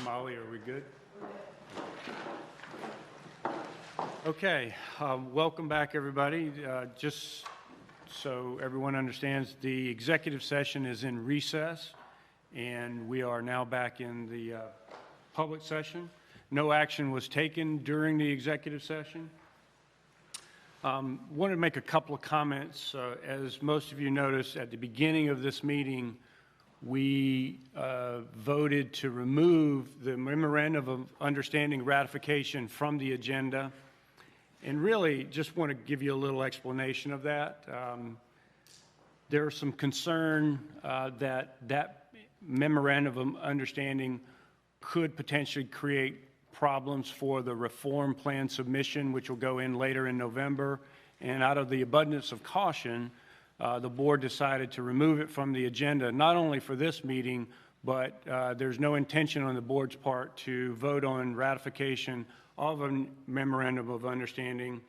Molly, are we good? Okay, welcome back, everybody. Just so everyone understands, the executive session is in recess, and we are now back in the public session. No action was taken during the executive session. Wanted to make a couple of comments. As most of you noticed, at the beginning of this meeting, we voted to remove the memorandum of understanding ratification from the agenda. And really, just want to give you a little explanation of that. There's some concern that memorandum of understanding could potentially create problems for the reform plan submission, which will go in later in November. And out of the abundance of caution, the board decided to remove it from the agenda, not only for this meeting, but there's no intention on the board's part to vote on ratification of a memorandum of understanding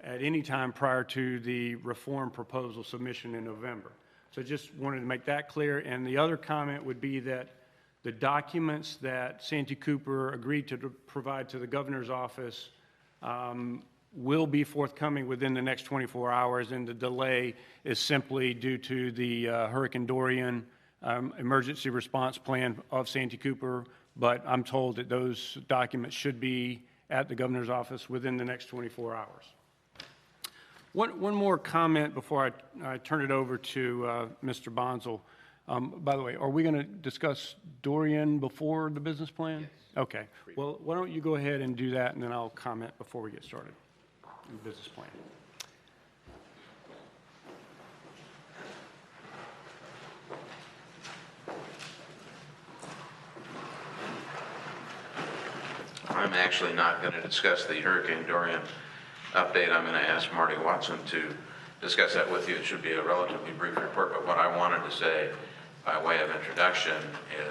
at any time prior to the reform proposal submission in November. So just wanted to make that clear. And the other comment would be that the documents that Santee Cooper agreed to provide to the governor's office will be forthcoming within the next 24 hours, and the delay is simply due to the Hurricane Dorian emergency response plan of Santee Cooper, but I'm told that those documents should be at the governor's office within the next 24 hours. One more comment before I turn it over to Mr. Bonzel. By the way, are we going to discuss Dorian before the business plan? Yes. Okay. Well, why don't you go ahead and do that, and then I'll comment before we get started on the business plan. I'm actually not going to discuss the Hurricane Dorian update. I'm going to ask Marty Watson to discuss that with you. It should be a relatively brief report, but what I wanted to say by way of introduction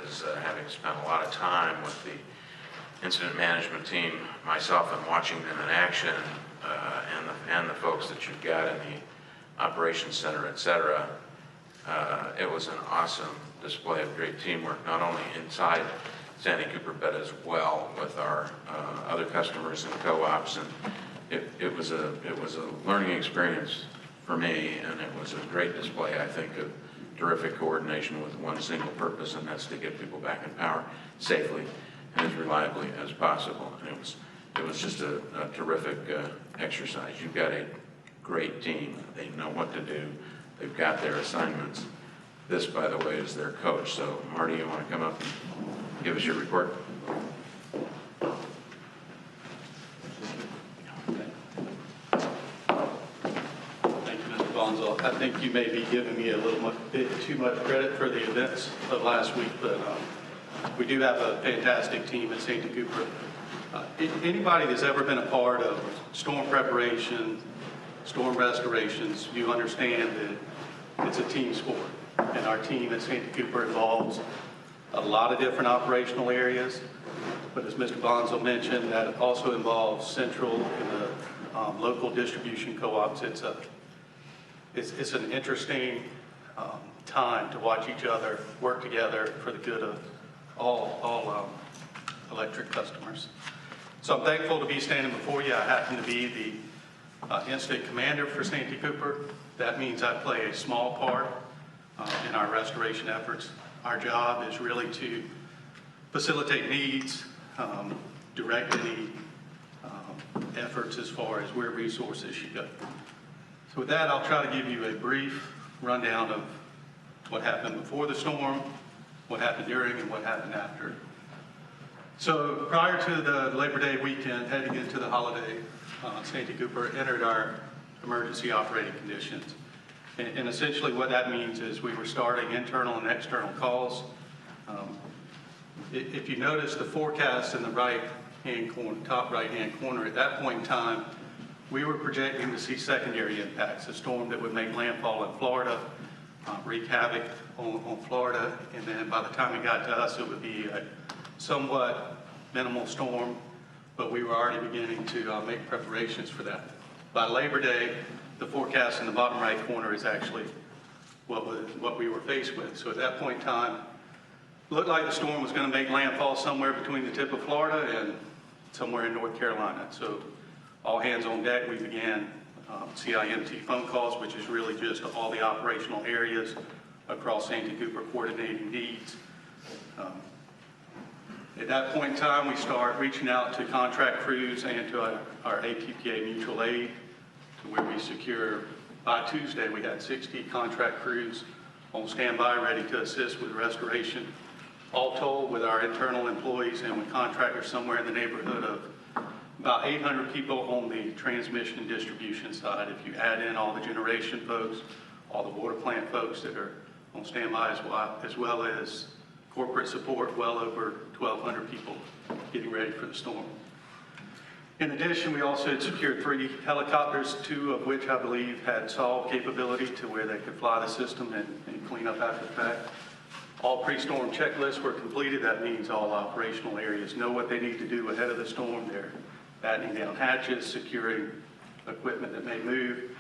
is having spent a lot of time with the incident management team, myself, and watching them in action, and the folks that you've got in the operations center, et cetera. It was an awesome display of great teamwork, not only inside Santee Cooper, but as well with our other customers and co-ops. And it was a learning experience for me, and it was a great display, I think, of terrific coordination with one single purpose, and that's to get people back in power safely and as reliably as possible. And it was just a terrific exercise. You've got a great team. They know what to do. They've got their assignments. This, by the way, is their coach. So, Marty, you want to come up and give us your report? I think you may be giving me a bit too much credit for the events of last week, but we do have a fantastic team at Santee Cooper. Anybody that's ever been a part of storm preparation, storm restorations, you understand that it's a team sport. And our team at Santee Cooper involves a lot of different operational areas, but as Mr. Bonzo mentioned, that also involves central and the local distribution co-ops. It's an interesting time to watch each other work together for the good of all electric customers. So I'm thankful to be standing before you. I happen to be the incident commander for Santee Cooper. That means I play a small part in our restoration efforts. Our job is really to facilitate needs, direct any efforts as far as where resources should go. So with that, I'll try to give you a brief rundown of what happened before the storm, what happened during, and what happened after. So prior to the Labor Day weekend, heading into the holiday, Santee Cooper entered our emergency operating conditions. And essentially what that means is we were starting internal and external calls. If you notice the forecast in the right-hand corner, top right-hand corner, at that point in time, we were projecting to see secondary impacts, a storm that would make landfall in Florida, wreak havoc on Florida, and then by the time it got to us, it would be a somewhat minimal storm, but we were already beginning to make preparations for that. By Labor Day, the forecast in the bottom right corner is actually what we were faced with. So at that point in time, Looked like the storm was going to make landfall somewhere between the tip of Florida and somewhere in North Carolina. So all hands on deck, we began CIMT phone calls, which is really just all the operational areas across Santee Cooper coordinating needs. At that point in time, we start reaching out to contract crews and to our APPA mutual aid, to where we secure, by Tuesday, we had 60 contract crews on standby, ready to assist with restoration. All told, with our internal employees and with contractors, somewhere in the neighborhood of about 800 people on the transmission and distribution side. If you add in all the generation folks, all the water plant folks that are on standby as well as corporate support, well over 1,200 people getting ready for the storm. In addition, we also had secured 3 helicopters, 2 of which I believe had solve capability to where they could fly the system and clean up after the fact. All pre-storm checklists were completed. That means all operational areas know what they need to do ahead of the storm. They're battening down hatches, securing equipment that may move,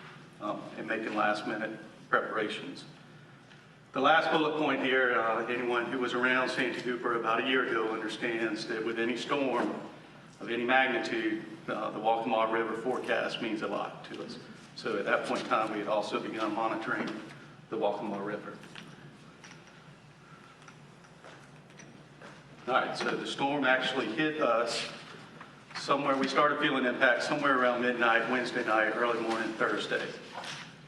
and making last-minute preparations. The last bullet point here, anyone who was around Santee Cooper about a year ago understands that with any storm of any magnitude, the Waccamaw River forecast means a lot to us. So at that point in time, we had also begun monitoring the Waccamaw River. All right, so the storm actually hit us somewhere, we started feeling impact somewhere around midnight, Wednesday night, early morning, Thursday.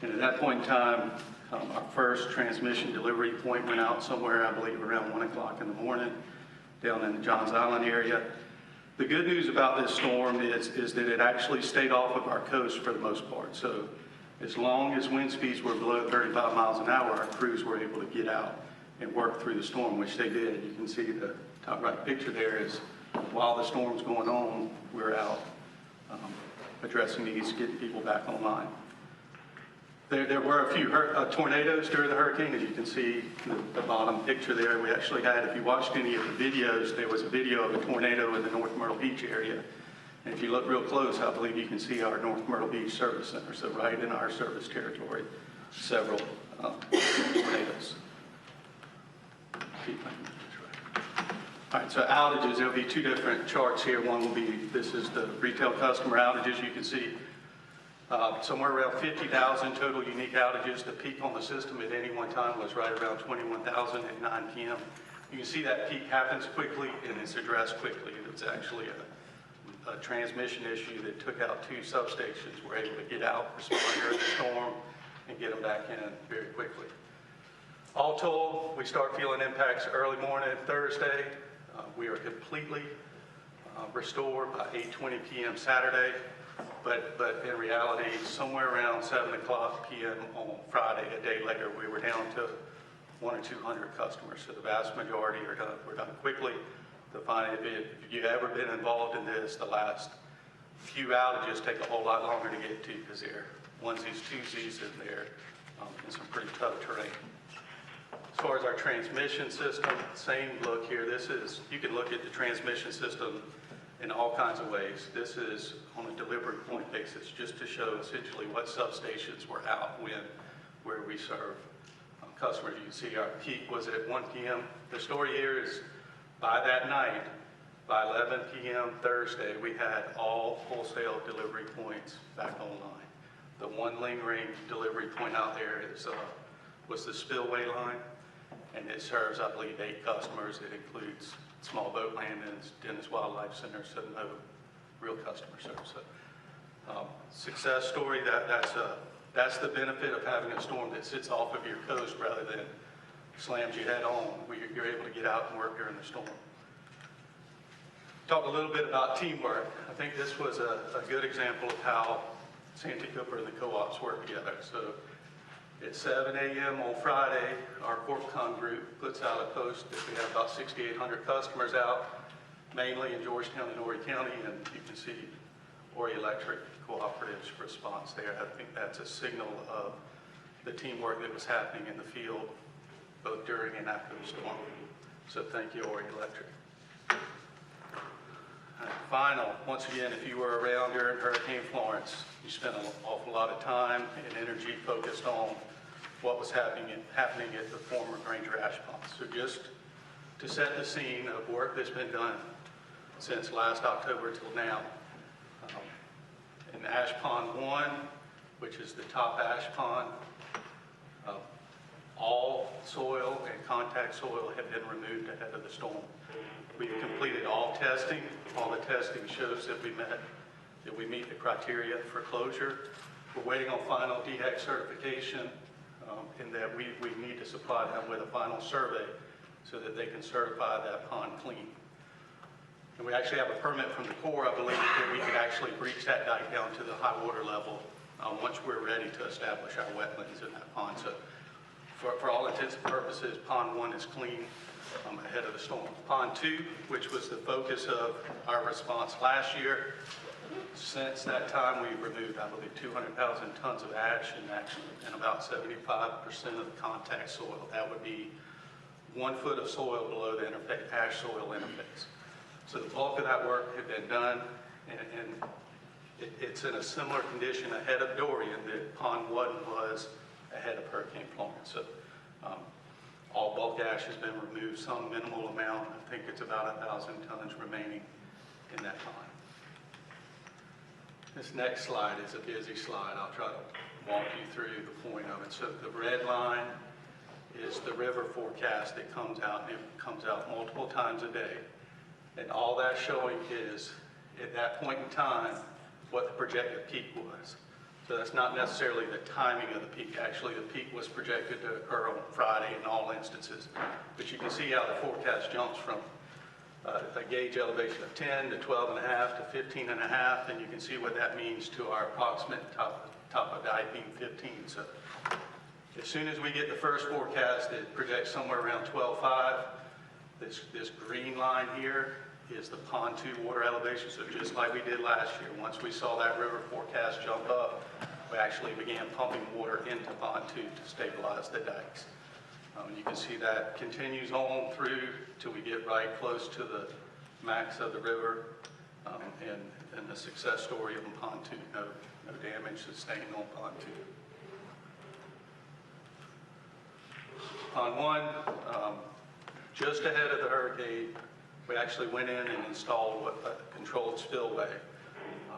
And at that point in time, our first transmission delivery point went out somewhere, I believe, around 1 o'clock in the morning, down in the Johns Island area. The good news about this storm is that it actually stayed off of our coast for the most part. So as long as wind speeds were below 35 miles an hour, our crews were able to get out and work through the storm, which they did. You can see the top right picture there is while the storm's going on, we're out addressing needs, getting people back online. There were a few tornadoes during the hurricane, as you can see the bottom picture there. We actually had, if you watched any of the videos, there was a video of a tornado in the North Myrtle Beach area. And if you look real close, I believe you can see our North Myrtle Beach Service Center. So right in our service territory, several tornadoes. All right, so outages, there'll be 2 different charts here. One will be, this is the retail customer outages. You can see somewhere around 50,000 total unique outages. The peak on the system at any one time was right around 21,000 at 9 p.m. You can see that peak happens quickly and it's addressed quickly. It was actually a transmission issue that took out 2 substations. We're able to get out, respond during the storm, and get them back in very quickly. All told, we start feeling impacts early morning Thursday. We are completely restored by 8:20 p.m. Saturday, but in reality, somewhere around 7 o'clock p.m. on Friday, a day later, we were down to 100 or 200 customers. So the vast majority were done quickly. If you've ever been involved in this, the last few outages take a whole lot longer to get to because they're onesies, twosies, and they're in some pretty tough terrain. As far as our transmission system, same look here. You can look at the transmission system in all kinds of ways. This is on a delivery point basis, just to show essentially what substations were out where we serve customers. You can see our peak was at 1 p.m. The story here is by that night, by 11 p.m. Thursday, we had all wholesale delivery points back online. The one lingering delivery point out there was the spillway line, and it serves, I believe, 8 customers. It includes small boat landings, Dennis Wildlife Center, so no real customer service. So, success story, that's the benefit of having a storm that sits off of your coast rather than slams you head on. You're able to get out and work during the storm. Talk a little bit about teamwork. I think this was a good example of how Santee Cooper and the co-ops work together. So at 7 a.m. on Friday, our CorpCom group puts out a post that we have about 6,800 customers out, mainly in Georgetown and Horry County, and you can see Horry Electric Cooperative's response there. I think that's a signal of the teamwork that was happening in the field, both during and after the storm. So thank you, Horry Electric. Final, once again, if you were around during Hurricane Florence, you spent an awful lot of time and energy focused on what was happening at the former Granger Ash Pump. So just to set the scene of work that's been done since last October till now. In Ash Pond 1, which is the top ash pond, all soil and contact soil have been removed ahead of the storm. We've completed all testing. All the testing shows that we meet the criteria for closure. We're waiting on final DHEC certification, in that we need to supply them with a final survey so that they can certify that pond clean. And we actually have a permit from the Corps, I believe, that we could actually breach that dike down to the high water level once we're ready to establish our wetlands in that pond. So for all intents and purposes, Pond 1 is clean ahead of the storm. Pond 2, which was the focus of our response last year, since that time we've removed, I believe, 200,000 tons of ash and about 75% of the contact soil. That would be 1 foot of soil below the ash soil interface. So the bulk of that work had been done, and it's in a similar condition ahead of Dorian that Pond 1 was ahead of Hurricane Florence. So all bulk ash has been removed, some minimal amount. I think it's about 1,000 tons remaining in that pond. This next slide is a busy slide. I'll try to walk you through the point of it. So the red line is the river forecast that comes out, and it comes out multiple times a day. And all that's showing is, at that point in time, what the projected peak was. So that's not necessarily the timing of the peak. Actually, the peak was projected to occur on Friday in all instances. But you can see how the forecast jumps from a gauge elevation of 10 to 12.5 to 15.5, and you can see what that means to our approximate top of dike being 15. So as soon as we get the first forecast, it projects somewhere around 12.5. This green line here is the Pond 2 water elevation. So just like we did last year, once we saw that river forecast jump up, we actually began pumping water into Pond 2 to stabilize the dikes. You can see that continues on through till we get right close to the max of the river, and the success story of Pond 2. No damage sustained on Pond 2. Pond 1, just ahead of the hurricane, we actually went in and installed a controlled spillway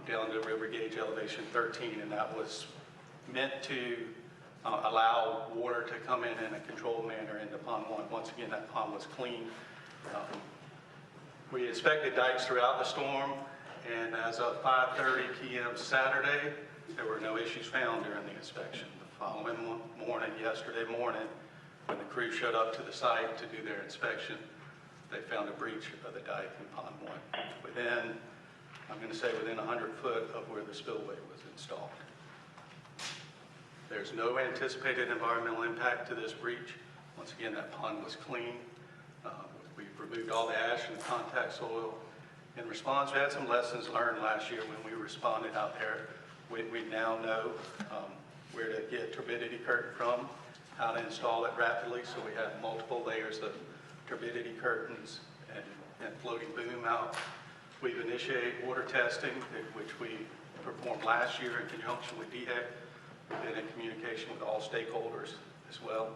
down to river gauge elevation 13, and that was meant to allow water to come in a controlled manner into Pond 1. Once again, that pond was clean. We inspected dikes throughout the storm, and as of 5:30 p.m. Saturday, there were no issues found during the inspection. The following morning, yesterday morning, when the crew showed up to the site to do their inspection, they found a breach of the dike in Pond 1. Within, I'm going to say within 100 foot of where the spillway was installed. There's no anticipated environmental impact to this breach. Once again, that pond was clean. We've removed all the ash and contact soil. In response, we had some lessons learned last year when we responded out there. We now know where to get turbidity curtain from, how to install it rapidly. So we have multiple layers of turbidity curtains and floating boom out. We've initiated water testing, which we performed last year in conjunction with DHEC. We've been in communication with all stakeholders as well.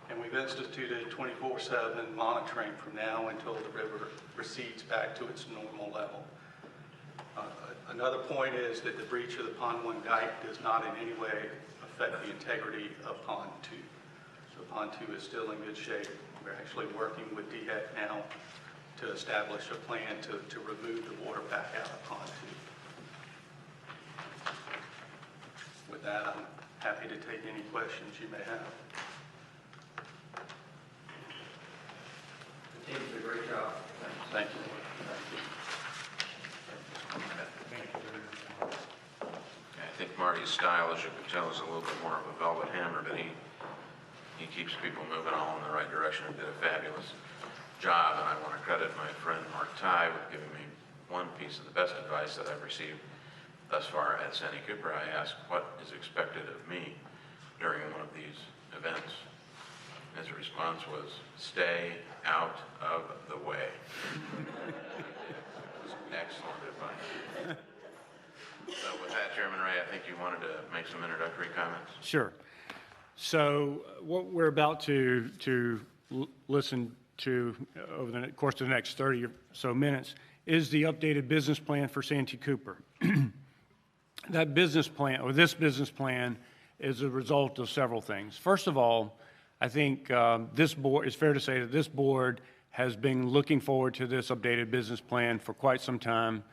And we've instituted 24/7 monitoring from now until the river recedes back to its normal level. Another point is that the breach of the Pond 1 dike does not in any way affect the integrity of Pond 2. So Pond 2 is still in good shape. We're actually working with DHEC now to establish a plan to remove the water back out of Pond 2. With that, I'm happy to take any questions you may have. The team did a great job. Thank you. I think Marty's style, as you can tell, is a little bit more of a velvet hammer, but he keeps people moving all in the right direction and did a fabulous job. And I want to credit my friend Mark Ty with giving me one piece of the best advice that I've received thus far at Santee Cooper. I asked what is expected of me during one of these events. His response was, stay out of the way. It was excellent advice. So with that, Chairman Ray, I think you wanted to make some introductory comments. Sure. So what we're about to listen to over the course of the next 30 or so minutes is the updated business plan for Santee Cooper. That business plan, or this business plan, is a result of several things. First of all, I think this board, it's fair to say that this board has been looking forward to this updated business plan for quite some time,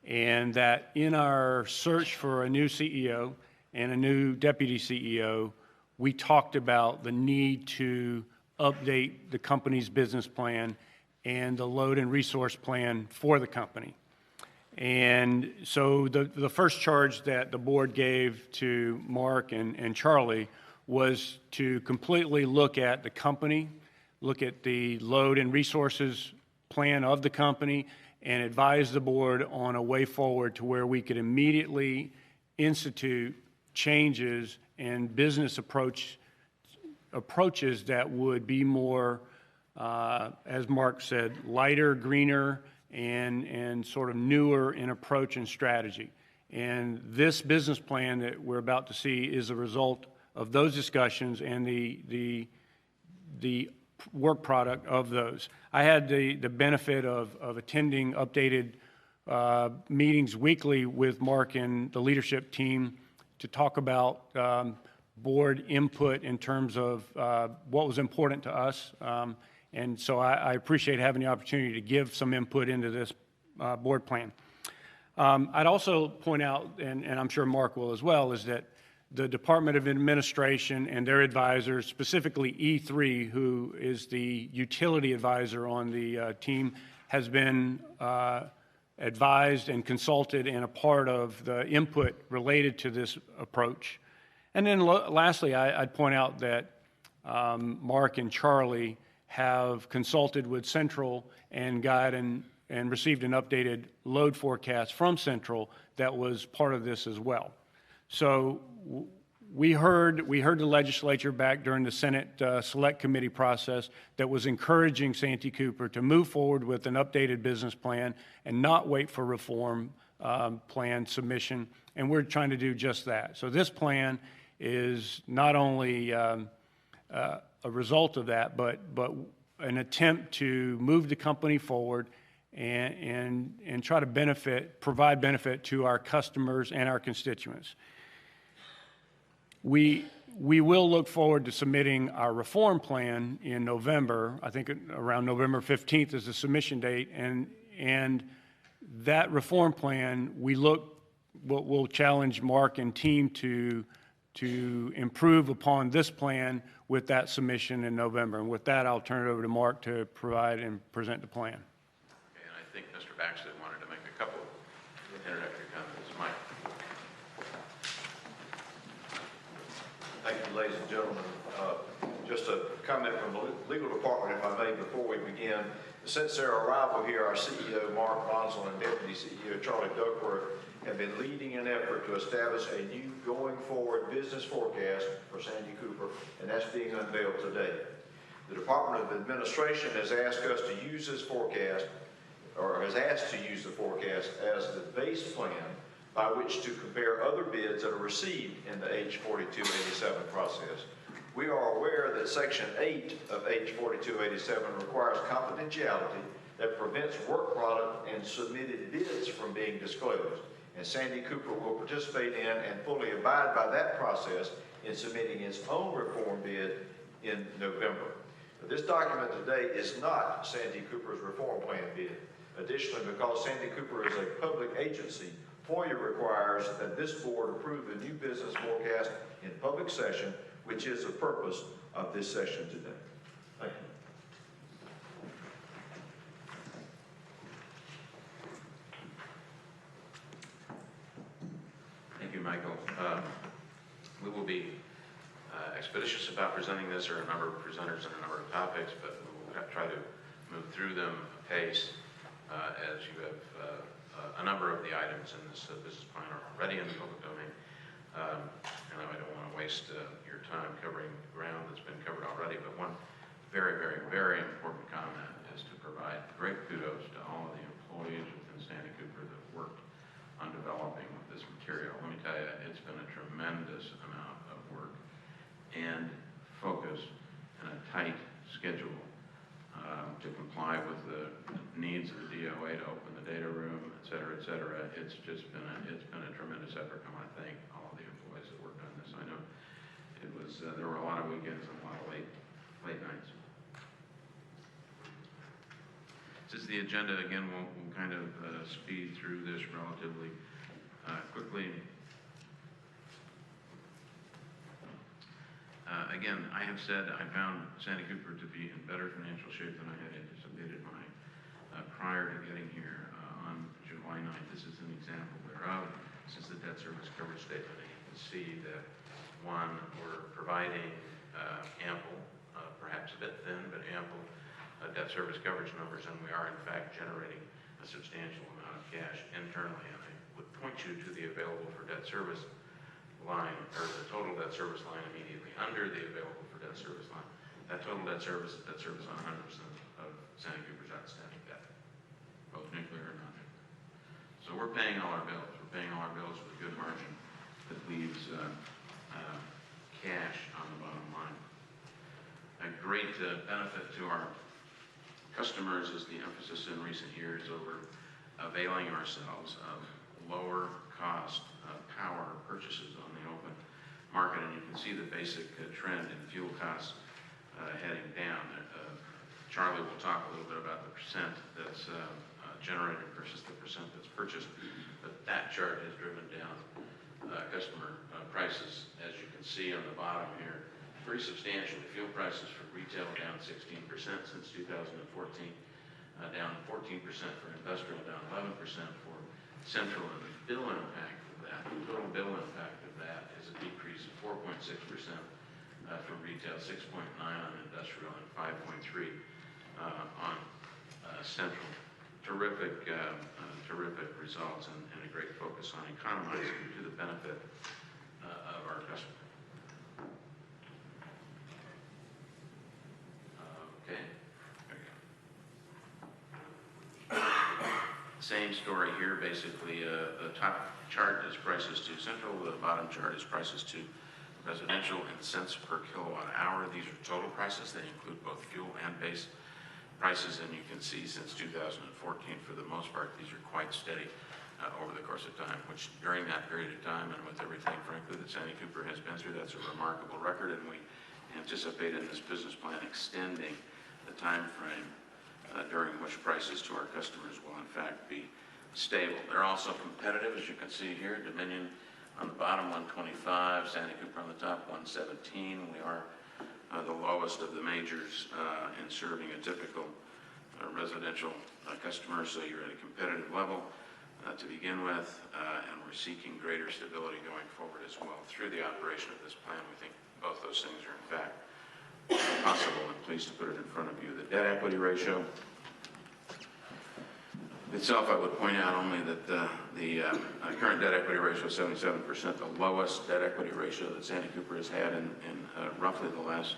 and that in our search for a new CEO and a new deputy CEO, we talked about the need to update the company's business plan and the load and resource plan for the company. And so the first charge that the board gave to Mark and Charlie was to completely look at the company, look at the load and resources plan of the company, and advise the board on a way forward to where we could immediately institute changes and business approaches that would be more, as Mark said, lighter, greener, and sort of newer in approach and strategy. And this business plan that we're about to see is a result of those discussions and the work product of those. I had the benefit of attending updated meetings weekly with Mark and the leadership team to talk about board input in terms of what was important to us. And so I appreciate having the opportunity to give some input into this board plan. I'd also point out, and I'm sure Mark will as well, is that the Department of Administration and their advisors, specifically E3, who is the utility advisor on the team, has been advised and consulted and a part of the input related to this approach. And then lastly, I'd point out that Mark and Charlie have consulted with Central and got and received an updated load forecast from Central that was part of this as well. So we heard the legislature back during the Senate Select Committee process that was encouraging Santee Cooper to move forward with an updated business plan and not wait for reform plan submission, and we're trying to do just that. So this plan is not only a result of that, but an attempt to move the company forward and try to provide benefit to our customers and our constituents. We will look forward to submitting our reform plan in November. I think around November 15th is the submission date, and that reform plan, we'll challenge Mark and team to improve upon this plan with that submission in November. And with that, I'll turn it over to Mark to provide and present the plan. Okay, and I think Mr. Baxley wanted to make a couple of introductory comments. Mike. Thank you, ladies and gentlemen. Just a comment from the legal department, if I may, before we begin. Since their arrival here, our CEO, Mark Bonsall, and Deputy CEO, Charlie Duckworth, have been leading an effort to establish a new going forward business forecast for Santee Cooper, and that's being unveiled today. The Department of Administration has asked us to use this forecast, or has asked to use the forecast as the base plan by which to compare other bids that are received in the H4287 process. We are aware that Section 8 of H4287 requires confidentiality that prevents work product and submitted bids from being disclosed. And Santee Cooper will participate in and fully abide by that process in submitting its own reform bid in November. But this document today is not Santee Cooper's reform plan bid. Additionally, because Santee Cooper is a public agency, FOIA requires that this board approve the new business forecast in public session, which is the purpose of this session today. Thank you. Thank you, Michael. We will be expeditious about presenting this. There are a number of presenters and a number of topics, but we'll try to move through them apace as you have a number of the items in this business plan are already in the public domain. And I don't want to waste your time covering ground that's been covered already, but one very, very, very important comment is to provide great kudos to all of the employees within Santee Cooper that worked on developing this material. Let me tell you, it's been a tremendous amount of work and focus and a tight schedule comply with the needs of the DOA to open the data room, et cetera, et cetera. It's just been a tremendous effort. I want to thank all of the employees that worked on this. I know it was, there were a lot of weekends and a lot of late nights. This is the agenda. Again, we'll kind of speed through this relatively quickly. Again, I have said I found Santee Cooper to be in better financial shape than I had anticipated prior to getting here on July 9th. This is an example thereof. Since the debt service coverage statement, you can see that, one, we're providing ample, perhaps a bit thin, but ample debt service coverage numbers, and we are in fact generating a substantial amount of cash internally. And I would point you to the available for debt service line, or the total debt service line immediately under the available for debt service line. That total debt service is debt service on 100% of Santee Cooper's outstanding debt, both nuclear and non-nuclear. So we're paying all our bills. We're paying all our bills with a good margin that leaves cash on the bottom line. A great benefit to our customers is the emphasis in recent years over availing ourselves of lower cost power purchases on the open market. And you can see the basic trend in fuel costs heading down. Charlie will talk a little bit about the percent that's generated versus the percent that's purchased, but that chart has driven down customer prices, as you can see on the bottom here, very substantially. Fuel prices for retail down 16% since 2014, down 14% for industrial, down 11% for central. And the bill impact of that, the total bill impact of that is a decrease of 4.6% for retail, 6.9% on industrial, and 5.3% on central. Terrific results and a great focus on economizing to the benefit of our customers. Okay. There we go. Same story here, basically. The top chart is prices to central. The bottom chart is prices to residential in cents per kilowatt hour. These are total prices. They include both fuel and base prices, and you can see since 2014, for the most part, these are quite steady over the course of time, which during that period of time, and with everything, frankly, that Santee Cooper has been through, that's a remarkable record, and we anticipate in this business plan extending the time frame during which prices to our customers will in fact be stable. They're also competitive, as you can see here. Dominion on the bottom, 125, Santee Cooper on the top, 117. We are the lowest of the majors in serving a typical residential customer, so you're at a competitive level to begin with, and we're seeking greater stability going forward as well. Through the operation of this plan, we think both those things are in fact possible, and pleased to put it in front of you. The debt equity ratio itself, I would point out only that the current debt equity ratio is 77%, the lowest debt equity ratio that Santee Cooper has had in roughly the last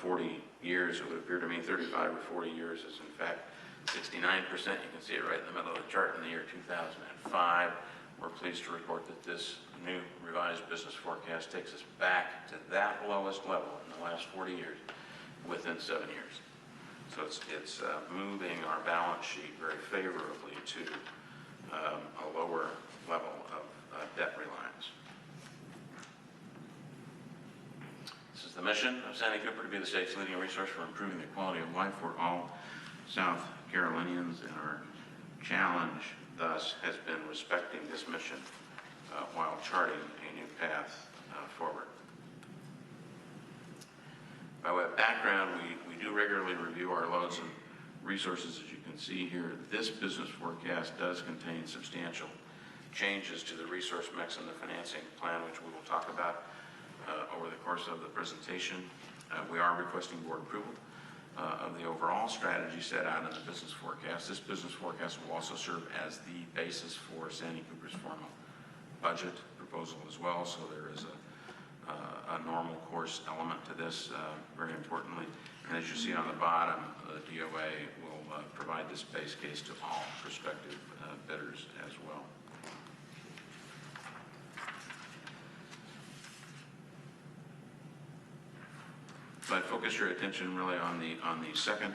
40 years. It would appear to me 35 or 40 years is in fact 69%. You can see it right in the middle of the chart in the year 2005. We're pleased to report that this new revised business forecast takes us back to that lowest level in the last 40 years within 7 years. So it's moving our balance sheet very favorably to a lower level of debt reliance. This is the mission of Santee Cooper, to be the state's leading resource for improving the quality of life for all South Carolinians, and our challenge thus has been respecting this mission while charting a new path forward. By way of background, we do regularly review our loads and resources. As you can see here, this business forecast does contain substantial changes to the resource mix and the financing plan, which we will talk about over the course of the presentation. We are requesting board approval of the overall strategy set out in the business forecast. This business forecast will also serve as the basis for Santee Cooper's formal budget proposal as well, so there is a normal course element to this, very importantly. And as you see on the bottom, the DOA will provide this base case to all prospective bidders as well. So I'd focus your attention really on the second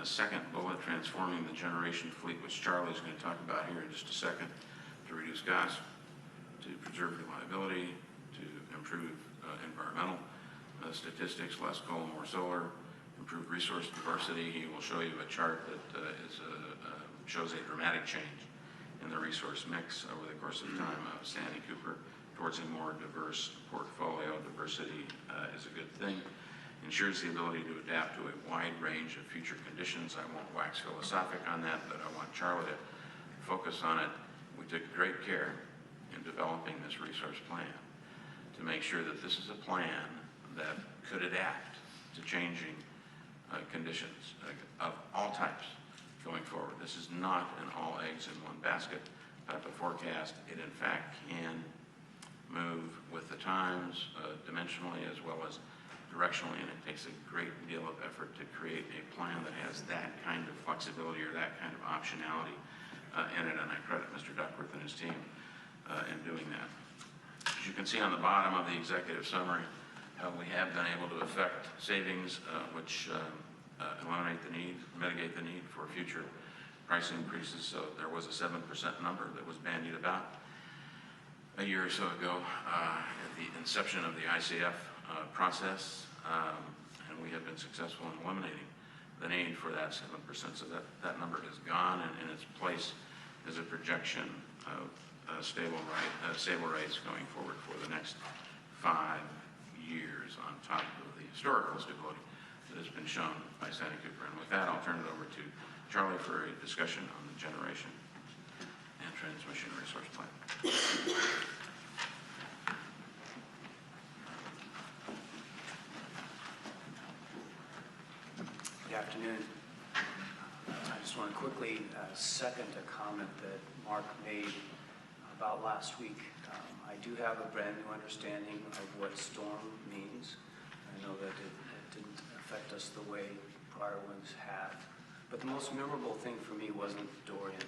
Second bullet, transforming the generation fleet, which Charlie's going to talk about here in just a second, to reduce costs, to preserve reliability, to improve environmental statistics, less coal, more solar, improve resource diversity. He will show you a chart that shows a dramatic change in the resource mix over the course of time of Santee Cooper towards a more diverse portfolio. Diversity is a good thing. Ensures the ability to adapt to a wide range of future conditions. I won't wax philosophic on that, but I want Charlie to focus on it. We took great care in developing this resource plan to make sure that this is a plan that could adapt to changing conditions of all types going forward. This is not an all eggs in one basket type of forecast. It in fact can move with the times dimensionally as well as directionally, and it takes a great deal of effort to create a plan that has that kind of flexibility or that kind of optionality in it, and I credit Mr. Duckworth and his team in doing that. As you can see on the bottom of the executive summary, we have been able to effect savings which mitigate the need for future price increases. So there was a 7% number that was bandied about a year or so ago at the inception of the ICF process, and we have been successful in eliminating the need for that 7%. So that number is gone, and in its place is a projection of stable rates going forward for the next 5 years on top of the historical stability that has been shown by Santee Cooper. And with that, I'll turn it over to Charlie for a discussion on the generation and transmission resource plan. Good afternoon. I just want to quickly second a comment that Mark made about last week. I do have a brand new understanding of what storm means. I know that it didn't affect us the way prior ones have. But the most memorable thing for me wasn't Dorian.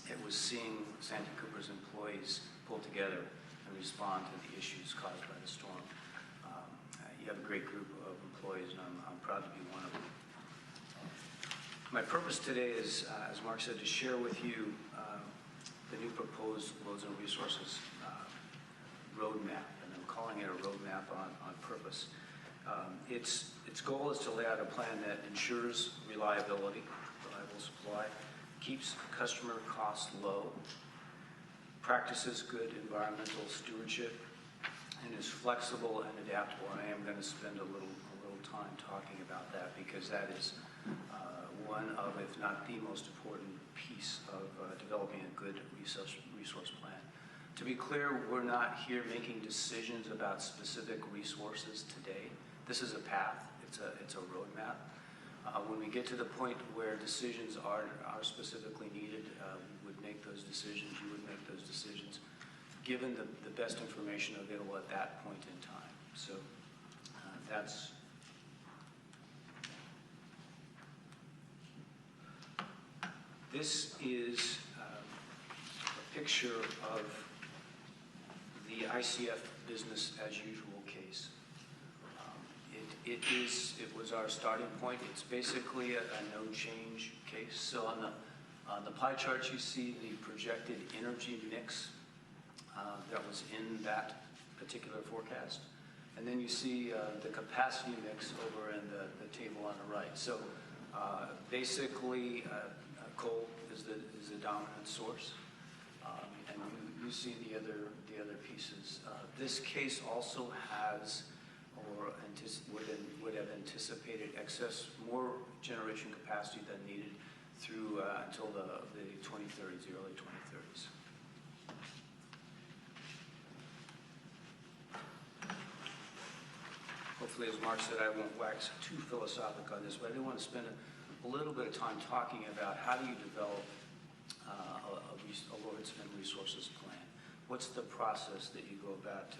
It was seeing Santee Cooper's employees pull together and respond to the issues caused by the storm. You have a great group of employees, and I'm proud to be one of them. My purpose today is, as Mark said, to share with you the new proposed loads and resources roadmap, and I'm calling it a roadmap on purpose. Its goal is to lay out a plan that ensures reliable supply, keeps customer costs low, practices good environmental stewardship, and is flexible and adaptable. And I am going to spend a little time talking about that because that is one of, if not the most important piece of developing a good resource plan. To be clear, we're not here making decisions about specific resources today. This is a path. It's a roadmap. When we get to the point where decisions are specifically needed, we would make those decisions. You would make those decisions, given the best information available at that point in time. So that's. This is a picture of the ICF business as usual case. It was our starting point. It's basically a no change case. So on the pie chart you see the projected energy mix that was in that particular forecast. And then you see the capacity mix over in the table on the right. So basically coal is the dominant source, and you see the other pieces. This case also has, or would have anticipated more generation capacity than needed through until the 2030s, the early 2030s. Hopefully, as Mark said, I won't wax too philosophic on this, but I do want to spend a little bit of time talking about how do you develop a loads and resources plan. What's the process that you go about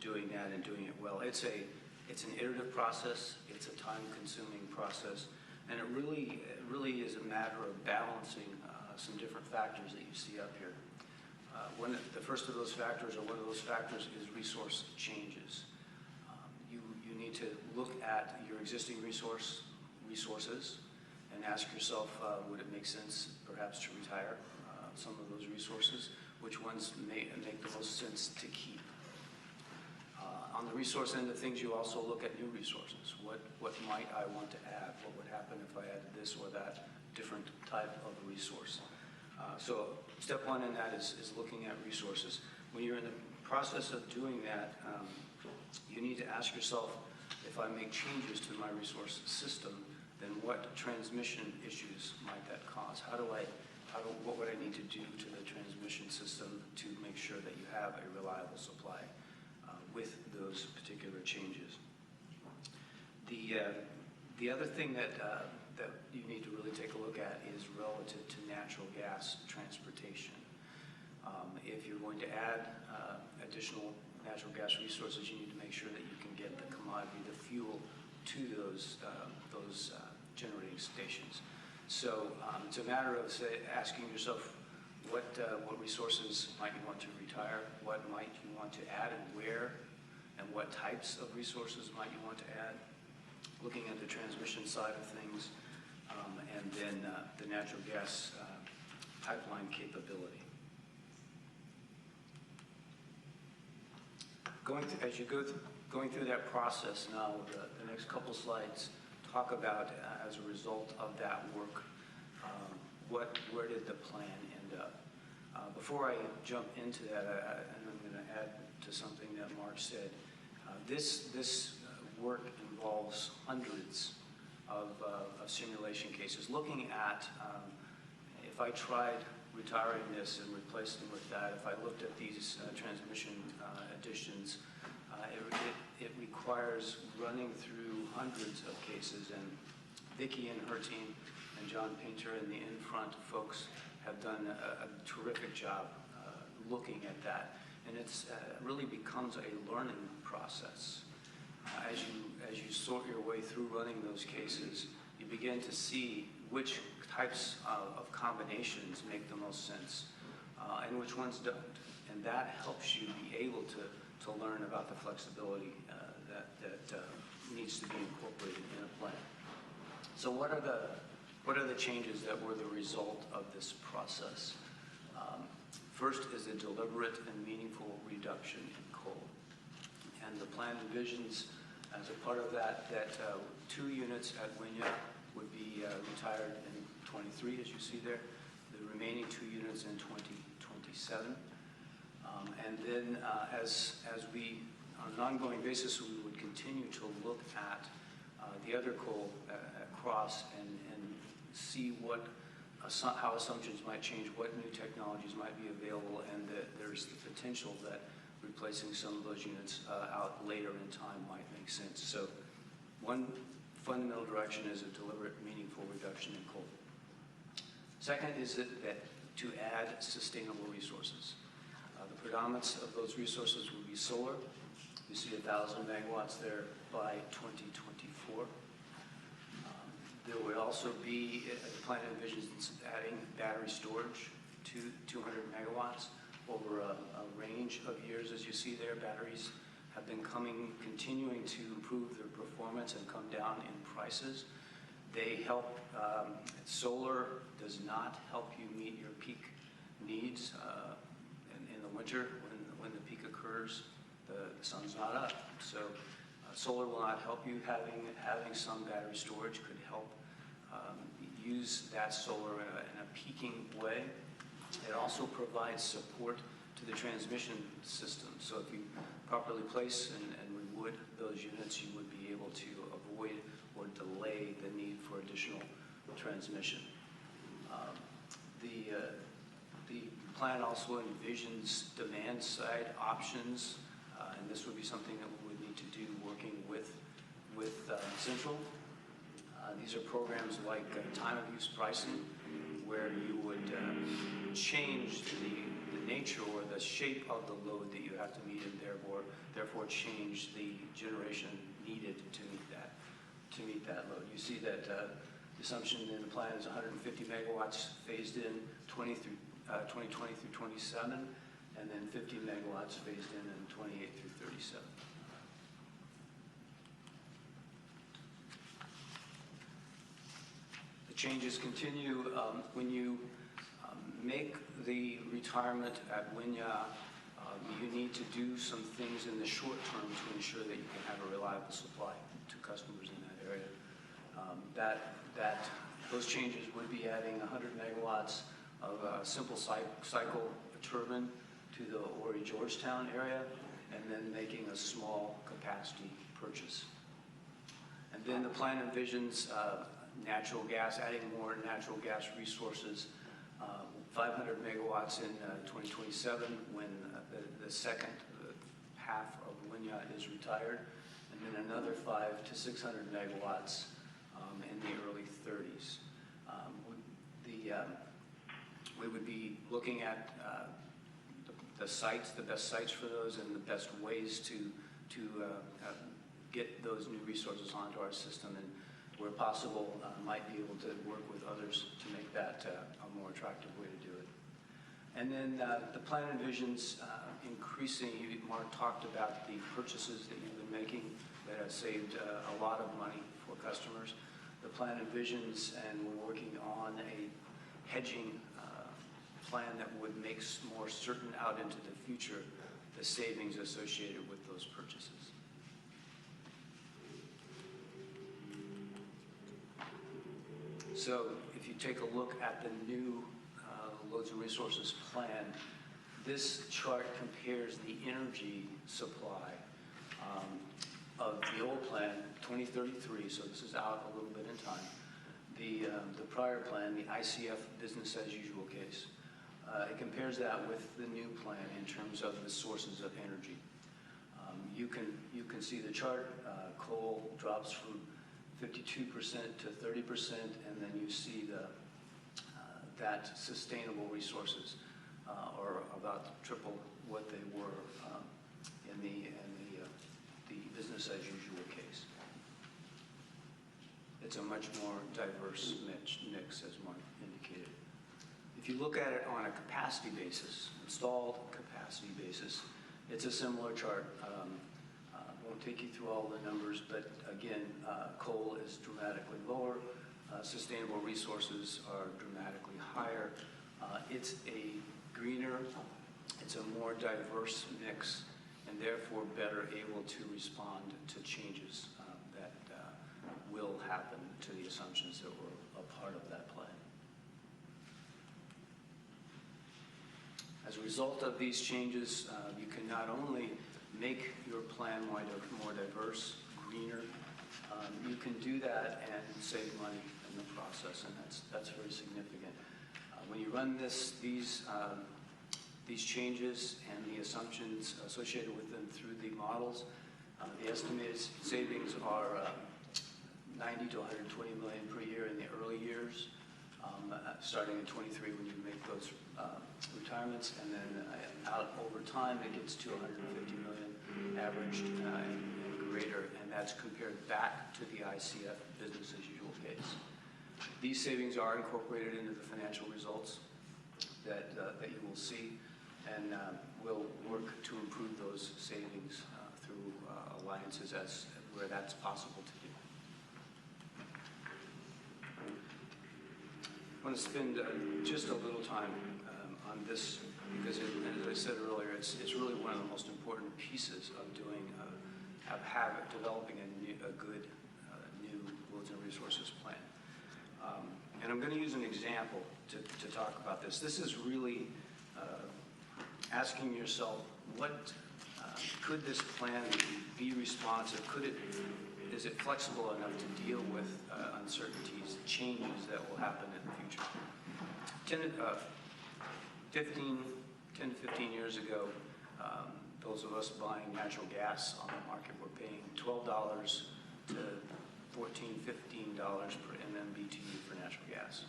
doing that and doing it well? It's an iterative process. It's a time-consuming process, and it really is a matter of balancing some different factors that you see up here. The first of those factors, or one of those factors, is resource changes. You need to look at your existing resources and ask yourself, would it make sense perhaps to retire some of those resources? Which ones make the most sense to keep? On the resource end of things, you also look at new resources. What might I want to add? What would happen if I added this or that different type of resource? So step one in that is looking at resources. When you're in the process of doing that, you need to ask yourself, if I make changes to my resource system, then what transmission issues might that cause? What would I need to do to the transmission system to make sure that you have a reliable supply with those particular changes? The other thing that you need to really take a look at is relative to natural gas transportation. If you're going to add additional natural gas resources, you need to make sure that you can get the commodity, the fuel, to those generating stations. So it's a matter of asking yourself, what resources might you want to retire? What might you want to add, and where? And what types of resources might you want to add? Looking at the transmission side of things, and then the natural gas pipeline capability. As you going through that process now, the next couple slides talk about, as a result of that work, where did the plan end up? Before I jump into that, and I'm going to add to something that Mark said, this work involves hundreds of simulation cases, looking at if I tried retiring this and replacing with that, if I looked at these transmission additions, it requires running through hundreds of cases, and Vicki and her team and John Painter and the in-front folks have done a terrific job looking at that, and it's really becomes a learning process. As you sort your way through running those cases, you begin to see which types of combinations make the most sense and which ones don't, and that helps you be able to learn about the flexibility that needs to be incorporated in a plan. So what are the changes that were the result of this process? First is a deliberate and meaningful reduction in coal. And the plan envisions, as a part of that 2 units at Wynya would be retired in 23, as you see there, the remaining 2 units in 2027. And then as we, on an ongoing basis, we would continue to look at the other coal across and see how assumptions might change, what new technologies might be available, and that there's the potential that replacing some of those units out later in time might make sense. So one fundamental direction is a deliberate, meaningful reduction in coal. Second is that to add sustainable resources. The predominance of those resources will be solar. You see 1,000 megawatts there by 2024. There will also be, the plan envisions adding battery storage to 200 megawatts over a range of years. As you see there, batteries have been continuing to improve their performance and come down in prices. They help, solar does not help you meet your peak needs in the winter when the peak occurs. The sun's not up, so solar will not help you. Having some battery storage could help use that solar in a peaking way. It also provides support to the transmission system. So if you properly place and rewood those units, you would be able to avoid or delay the need for additional transmission. The plan also envisions demand side options, and this would be something that we would need to do working with Central. These are programs like time of use pricing, where you would change the nature or the shape of the load that you have to meet, and therefore change the generation needed to meet that load. You see that the assumption in the plan is 150 megawatts phased in 2020 through 27, and then 50 megawatts phased in 28 through 37. The changes continue. When you make the retirement at Winya, you need to do some things in the short term to ensure that you can have a reliable supply to customers in that area. Those changes would be adding 100 megawatts of a simple cycle turbine to the Ori Georgetown area, and then making a small capacity purchase. And then the plan envisions natural gas, adding more natural gas resources, 500 megawatts in 2027 when the second half of Winya is retired, and then another 500 to 600 megawatts in the early 30s. We would be looking at the sites, the best sites for those, and the best ways to get those new resources onto our system, and where possible, might be able to work with others to make that a more attractive way to do it. And then the plan envisions increasing. Mark talked about the purchases that you've been making that have saved a lot of money for customers. The plan envisions, and we're working on a hedging plan that would make more certain out into the future the savings associated with those purchases. So if you take a look at the new loads and resources plan, this chart compares the energy supply of the old plan, 2033, so this is out a little bit in time. The prior plan, the ICF business as usual case, it compares that with the new plan in terms of the sources of energy. You can see the chart. Coal drops from 52% to 30%, and then you see that sustainable resources are about triple what they were in the business as usual case. It's a much more diverse mix, as Mark indicated. If you look at it on a capacity basis, installed capacity basis, it's a similar chart. Won't take you through all the numbers, but again, coal is dramatically lower. Sustainable resources are dramatically higher. It's a greener, it's a more diverse mix, and therefore better able to respond to changes that will happen to the assumptions that were a part of that plan. As a result of these changes, you can not only make your plan more diverse, greener, you can do that and save money in the process, and that's very significant. When you run these changes and the assumptions associated with them through the models, the estimated savings are 90 to 120 million per year in the early years, starting in 23 when you make those retirements, and then out over time it gets to 150 million averaged and greater, and that's compared back to the ICF business as usual case. These savings are incorporated into the financial results that you will see, and we'll work to improve those savings through alliances where that's possible to do. I want to spend just a little time on this because, as I said earlier, it's really one of the most important pieces of developing a good new loads and resources plan. And I'm going to use an example to talk about this. This is really asking yourself, what could this plan be responsive? Is it flexible enough to deal with uncertainties, changes that will happen in the future? 10 to 15 years ago, those of us buying natural gas on the market were paying $12 to $14, $15 per MMBTU for natural gas.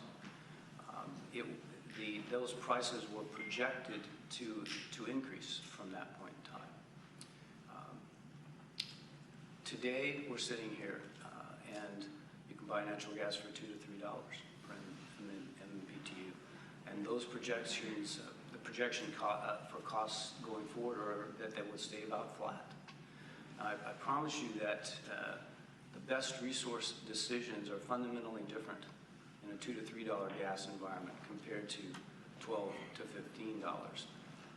Those prices were projected to increase from that point in time. Today, we're sitting here, and you can buy natural gas for $2 to $3 per MMBTU, and those projections, the projection for costs going forward, are that they will stay about flat. I promise you that the best resource decisions are fundamentally different in a $2 to $3 gas environment compared to $12 to $15.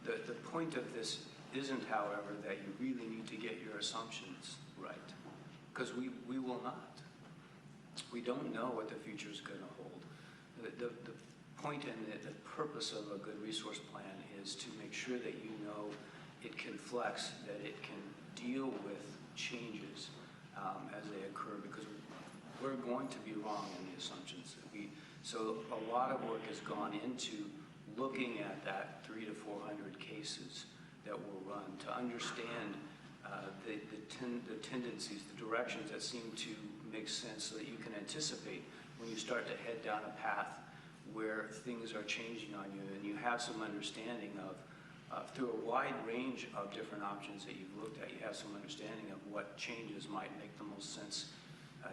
The point of this isn't, however, that you really need to get your assumptions right, because we will not. We don't know what the future is going to hold. The point and the purpose of a good resource plan is to make sure that you know it can flex, that it can deal with changes as they occur, because we're going to be wrong in the assumptions. So a lot of work has gone into looking at that 300 to 400 cases that will run to understand the tendencies, the directions that seem to make sense, so that you can anticipate when you start to head down a path where things are changing on you, and you have some understanding of, through a wide range of different options that you've looked at, you have some understanding of what changes might make the most sense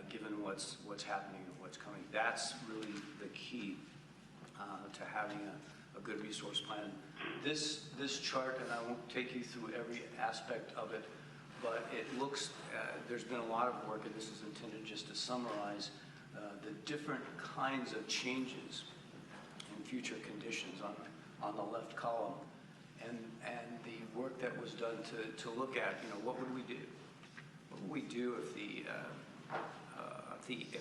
given what's happening and what's coming. That's really the key to having a good resource plan. This chart, and I won't take you through every aspect of it, but it looks, there's been a lot of work, and this is intended just to summarize the different kinds of changes in future conditions on the left column, and the work that was done to look at, what would we do? What would we do if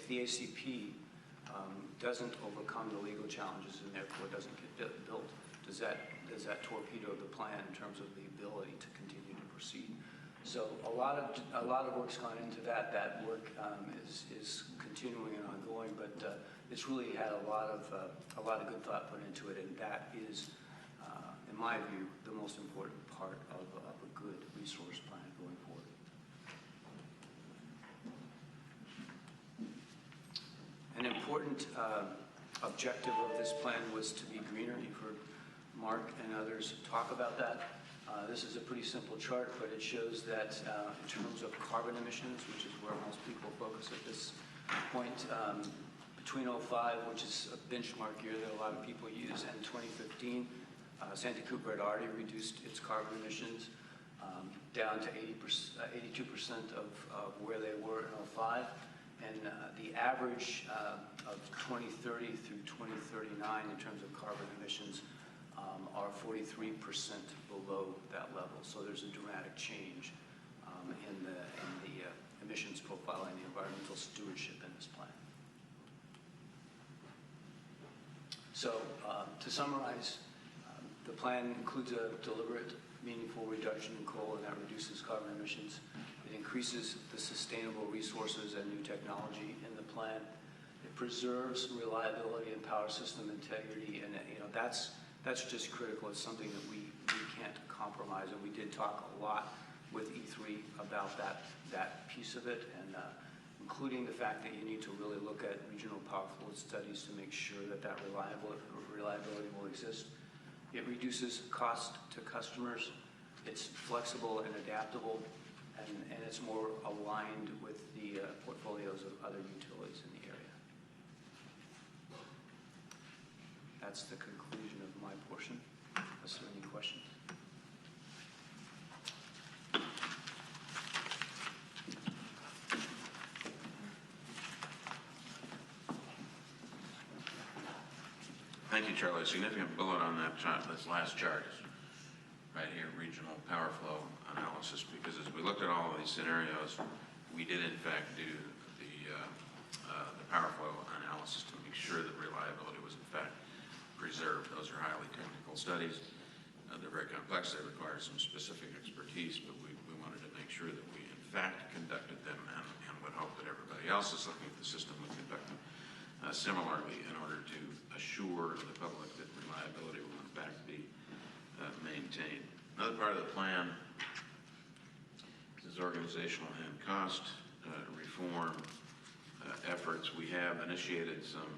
the ACP doesn't overcome the legal challenges and therefore doesn't get built? Does that torpedo the plan in terms of the ability to continue to proceed? So a lot of work's gone into that. That work is continuing and ongoing, but it's really had a lot of good thought put into it, and that is, in my view, the most important part of a good resource plan going forward. An important objective of this plan was to be greener. You've heard Mark and others talk about that. This is a pretty simple chart, but it shows that in terms of carbon emissions, which is where most people focus at this point, between 2005, which is a benchmark year that a lot of people use, and 2015, Santee Cooper had already reduced its carbon emissions down to 82% of where they were in 2005. And the average of 2030 through 2039 in terms of carbon emissions are 43% below that level. So there's a dramatic change in the emissions profile and the environmental stewardship in this plan. So to summarize, the plan includes a deliberate, meaningful reduction in coal, and that reduces carbon emissions. It increases the sustainable resources and new technology in the plan. It preserves reliability and power system integrity, and that's just critical. It's something that we can't compromise, and we did talk a lot with E3 about that piece of it, and including the fact that you need to really look at regional power flow studies to make sure that reliability will exist. It reduces cost to customers. It's flexible and adaptable, and it's more aligned with the portfolios of other utilities in the area. That's the conclusion of my portion. Unless there are any questions. Thank you, Charlie. A significant bullet on that chart, this last chart is right here, regional power flow analysis, because as we looked at all of these scenarios, we did in fact do the power flow analysis to make sure that reliability was in fact preserved. Those are highly technical studies. They're very complex. They require some specific expertise, but we wanted to make sure that we in fact conducted them and would hope that everybody else is looking at the system would conduct them similarly in order to assure the public that reliability will in fact be maintained. Another part of the plan is organizational and cost reform efforts. We have initiated some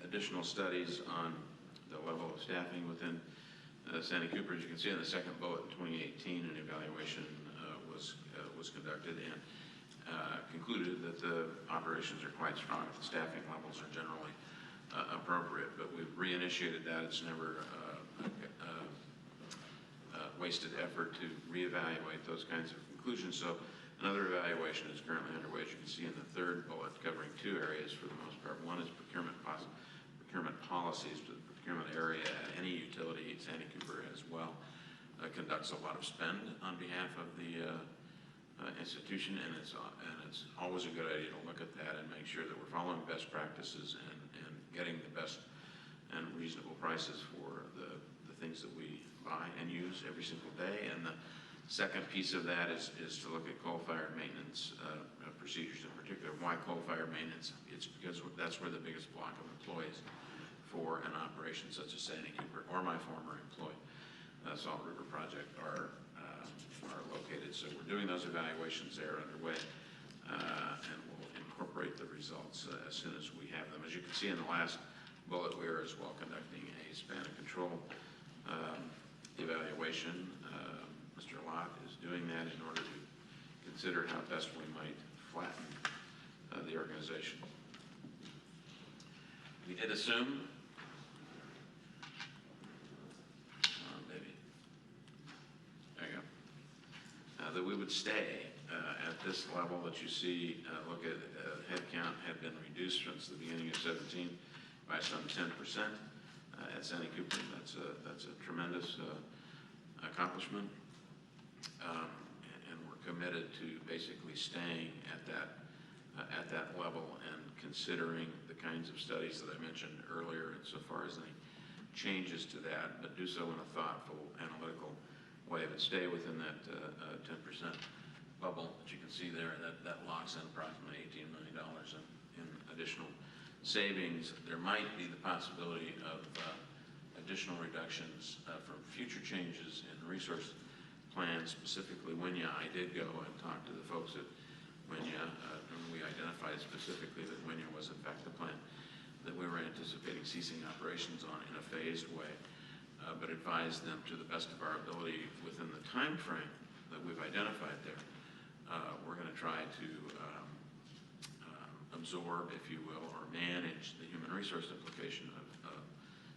additional studies on the level of staffing within Santee Cooper. As you can see in the second bullet, in 2018, an evaluation was conducted and concluded that the operations are quite strong. The staffing levels are generally appropriate, but we've reinitiated that. It's never wasted effort to reevaluate those kinds of conclusions. So another evaluation is currently underway, as you can see in the third bullet, covering two areas for the most part. One is procurement policies, but the procurement area at any utility, Santee Cooper as well, conducts a lot of spend on behalf of the institution, and it's always a good idea to look at that and make sure that we're following best practices and getting the best and reasonable prices for the things that we buy and use every single day. And the second piece of that is to look at coal-fired maintenance procedures in particular. Why coal-fired maintenance? It's because that's where the biggest block of employees for an operation such as Santee Cooper or my former employee, Salt River Project, are located. So we're doing those evaluations there underway, and we'll incorporate the results as soon as we have them. As you can see in the last bullet, we are as well conducting a span of control evaluation. Mr. Lott is doing that in order to consider how best we might flatten the organization. We did assume, that we would stay at this level that you see. Look at headcount had been reduced since the beginning of 17 by some 10% at Santee Cooper. That's a tremendous accomplishment, and we're committed to basically staying at that level and considering the kinds of studies that I mentioned earlier insofar as any changes to that, but do so in a thoughtful, analytical way, but stay within that 10% bubble that you can see there. That locks in approximately $18 million in additional savings. There might be the possibility of additional reductions from future changes in resource plans, specifically Winya. I did go and talk to the folks at Winya, and we identified specifically that Winya was in fact the plant that we were anticipating ceasing operations on in a phased way, but advised them to the best of our ability within the time frame that we've identified there. We're going to try to absorb, if you will, or manage the human resource implication of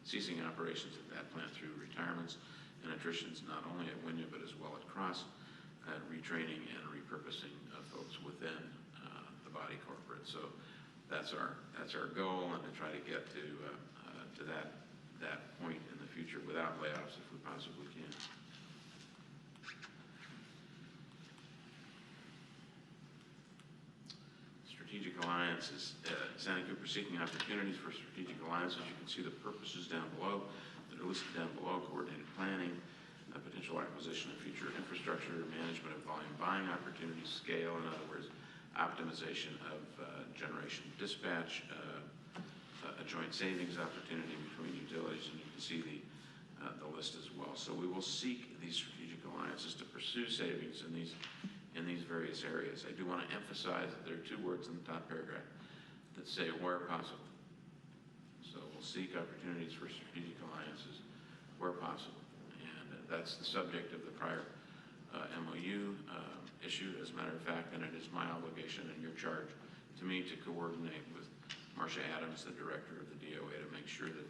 ceasing operations at that plant through retirements and attritions, not only at Winya but as well at Cross, retraining and repurposing of folks within the body corporate. So that's our goal, and to try to get to that point in the future without layoffs if we possibly can. Strategic alliances. Santee Cooper seeking opportunities for strategic alliances. You can see the purposes down below that are listed down below: coordinated planning, potential acquisition of future infrastructure, management of volume buying opportunities, scale, in other words, optimization of generation dispatch, a joint savings opportunity between utilities, and you can see the list as well. So we will seek these strategic alliances to pursue savings in these various areas. I do want to emphasize that there are two words in the top paragraph that say where possible. So we'll seek opportunities for strategic alliances where possible. And that's the subject of the prior MOU issue, as a matter of fact, and it is my obligation and your charge to me to coordinate with Marcia Adams, the director of the DOA, to make sure that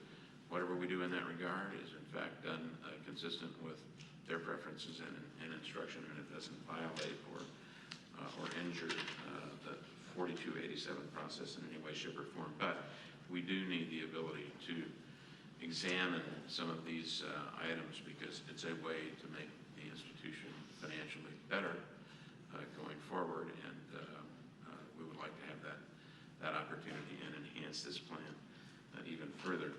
whatever we do in that regard is in fact done consistent with their preferences and instruction, and it doesn't violate or injure the 4287 process in any way, shape, or form. But we do need the ability to examine some of these items because it's a way to make the institution financially better going forward, and we would like to have that opportunity and enhance this plan even further.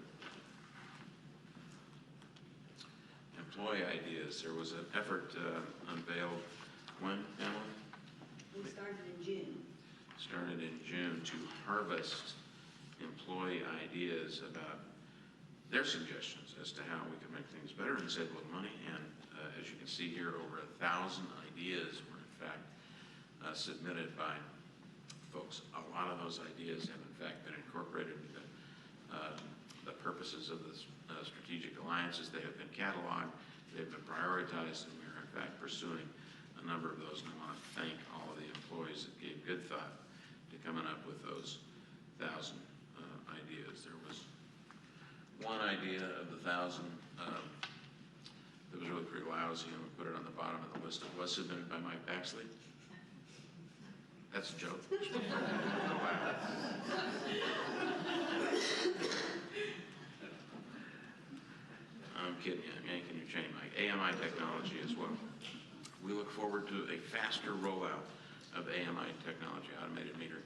Employee ideas. There was an effort unveiled when, Emily? We started in June. Started in June to harvest employee ideas about their suggestions as to how we can make things better and save a little money. And as you can see here, over 1,000 ideas were in fact submitted by folks. A lot of those ideas have in fact been incorporated into the purposes of the strategic alliances. They have been cataloged, they've been prioritized, and we are in fact pursuing a number of those. And I want to thank all of the employees that gave good thought to coming up with those 1,000 ideas. There was one idea of the 1,000 that was really pretty lousy, and we put it on the bottom of the list. It was submitted by Mike Baxley. That's a joke. kidding you, I'm yanking your chain, Mike. AMI technology as well. We look forward to a faster rollout of AMI technology, automated meter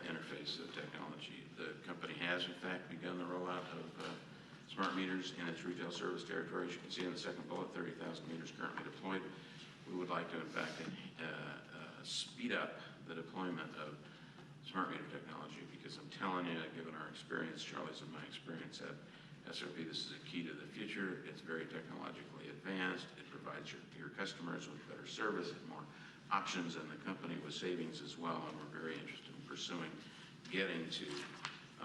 interface technology. The company has, in fact, begun the rollout of smart meters in its retail service territory. As you can see in the second bullet, 30,000 meters currently deployed. We would like to, in fact, speed up the deployment of smart meter technology, because I'm telling you, given our experience, Charlie's and my experience at SOP, this is a key to the future. It's very technologically advanced. It provides your customers with better service and more options, and the company with savings as well, and we're very interested in pursuing getting to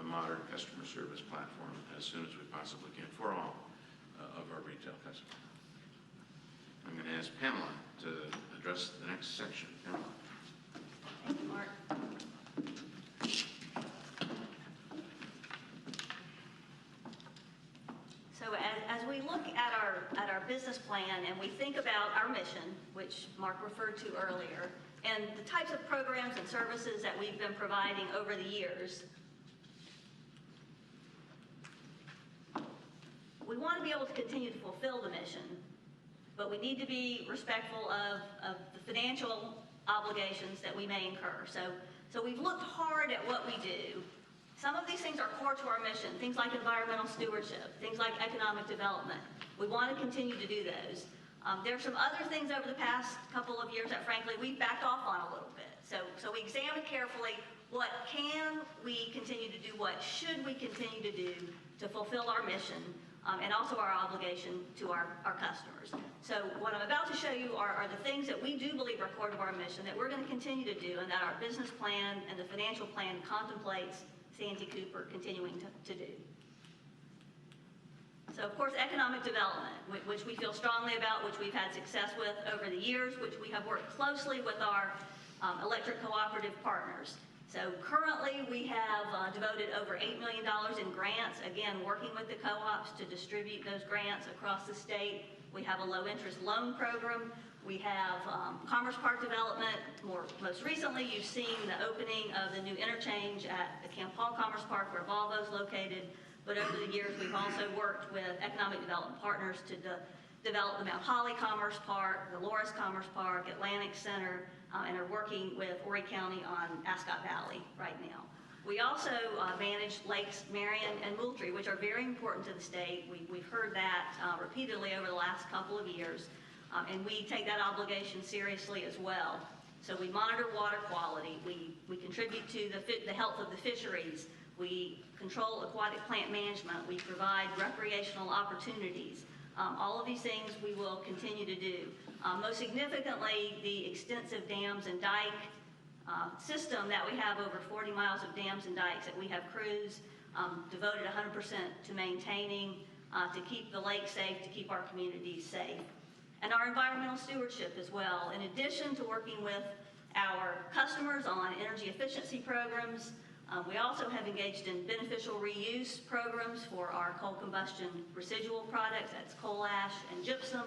a modern customer service platform as soon as we possibly can for all of our retail customers. I'm going to ask Pamela to address the next section. Pamela. Thank you, Mark. So as we look at our business plan and we think about our mission, which Mark referred to earlier, and the types of programs and services that we've been providing over the years, we want to be able to continue to fulfill the mission, but we need to be respectful of the financial obligations that we may incur. So we've looked hard at what we do. Some of these things are core to our mission, things like environmental stewardship, things like economic development. We want to continue to do those. There are some other things over the past couple of years that, frankly, we've backed off on a little bit. So we examined carefully what can we continue to do, what should we continue to do to fulfill our mission, and also our obligation to our customers. So what I'm about to show you are the things that we do believe are core to our mission that we're going to continue to do, and that our business plan and the financial plan contemplates Santee Cooper continuing to do. So, of course, economic development, which we feel strongly about, which we've had success with over the years, which we have worked closely with our electric cooperative partners. So currently we have devoted over $8 million in grants, again, working with the co-ops to distribute those grants across the state. We have a low-interest loan program. We have Commerce Park development. Most recently, you've seen the opening of the new interchange at the Camp Hall Commerce Park, where Volvo's located. But over the years, we've also worked with economic development partners to develop the Mount Holly Commerce Park, the Loris Commerce Park, Atlantic Center, and are working with Horry County on Ascot Valley right now. We also manage Lakes Marion and Moultrie, which are very important to the state. We've heard that repeatedly over the last couple of years, and we take that obligation seriously as well. So we monitor water quality. We contribute to the health of the fisheries. We control aquatic plant management. We provide recreational opportunities. All of these things we will continue to do. Most significantly, the extensive dams and dike system that we have, over 40 miles of dams and dikes that we have crews devoted 100% to maintaining, to keep the lake safe, to keep our communities safe. And our environmental stewardship as well. In addition to working with our customers on energy efficiency programs, we also have engaged in beneficial reuse programs for our coal combustion residual products, that's coal ash and gypsum.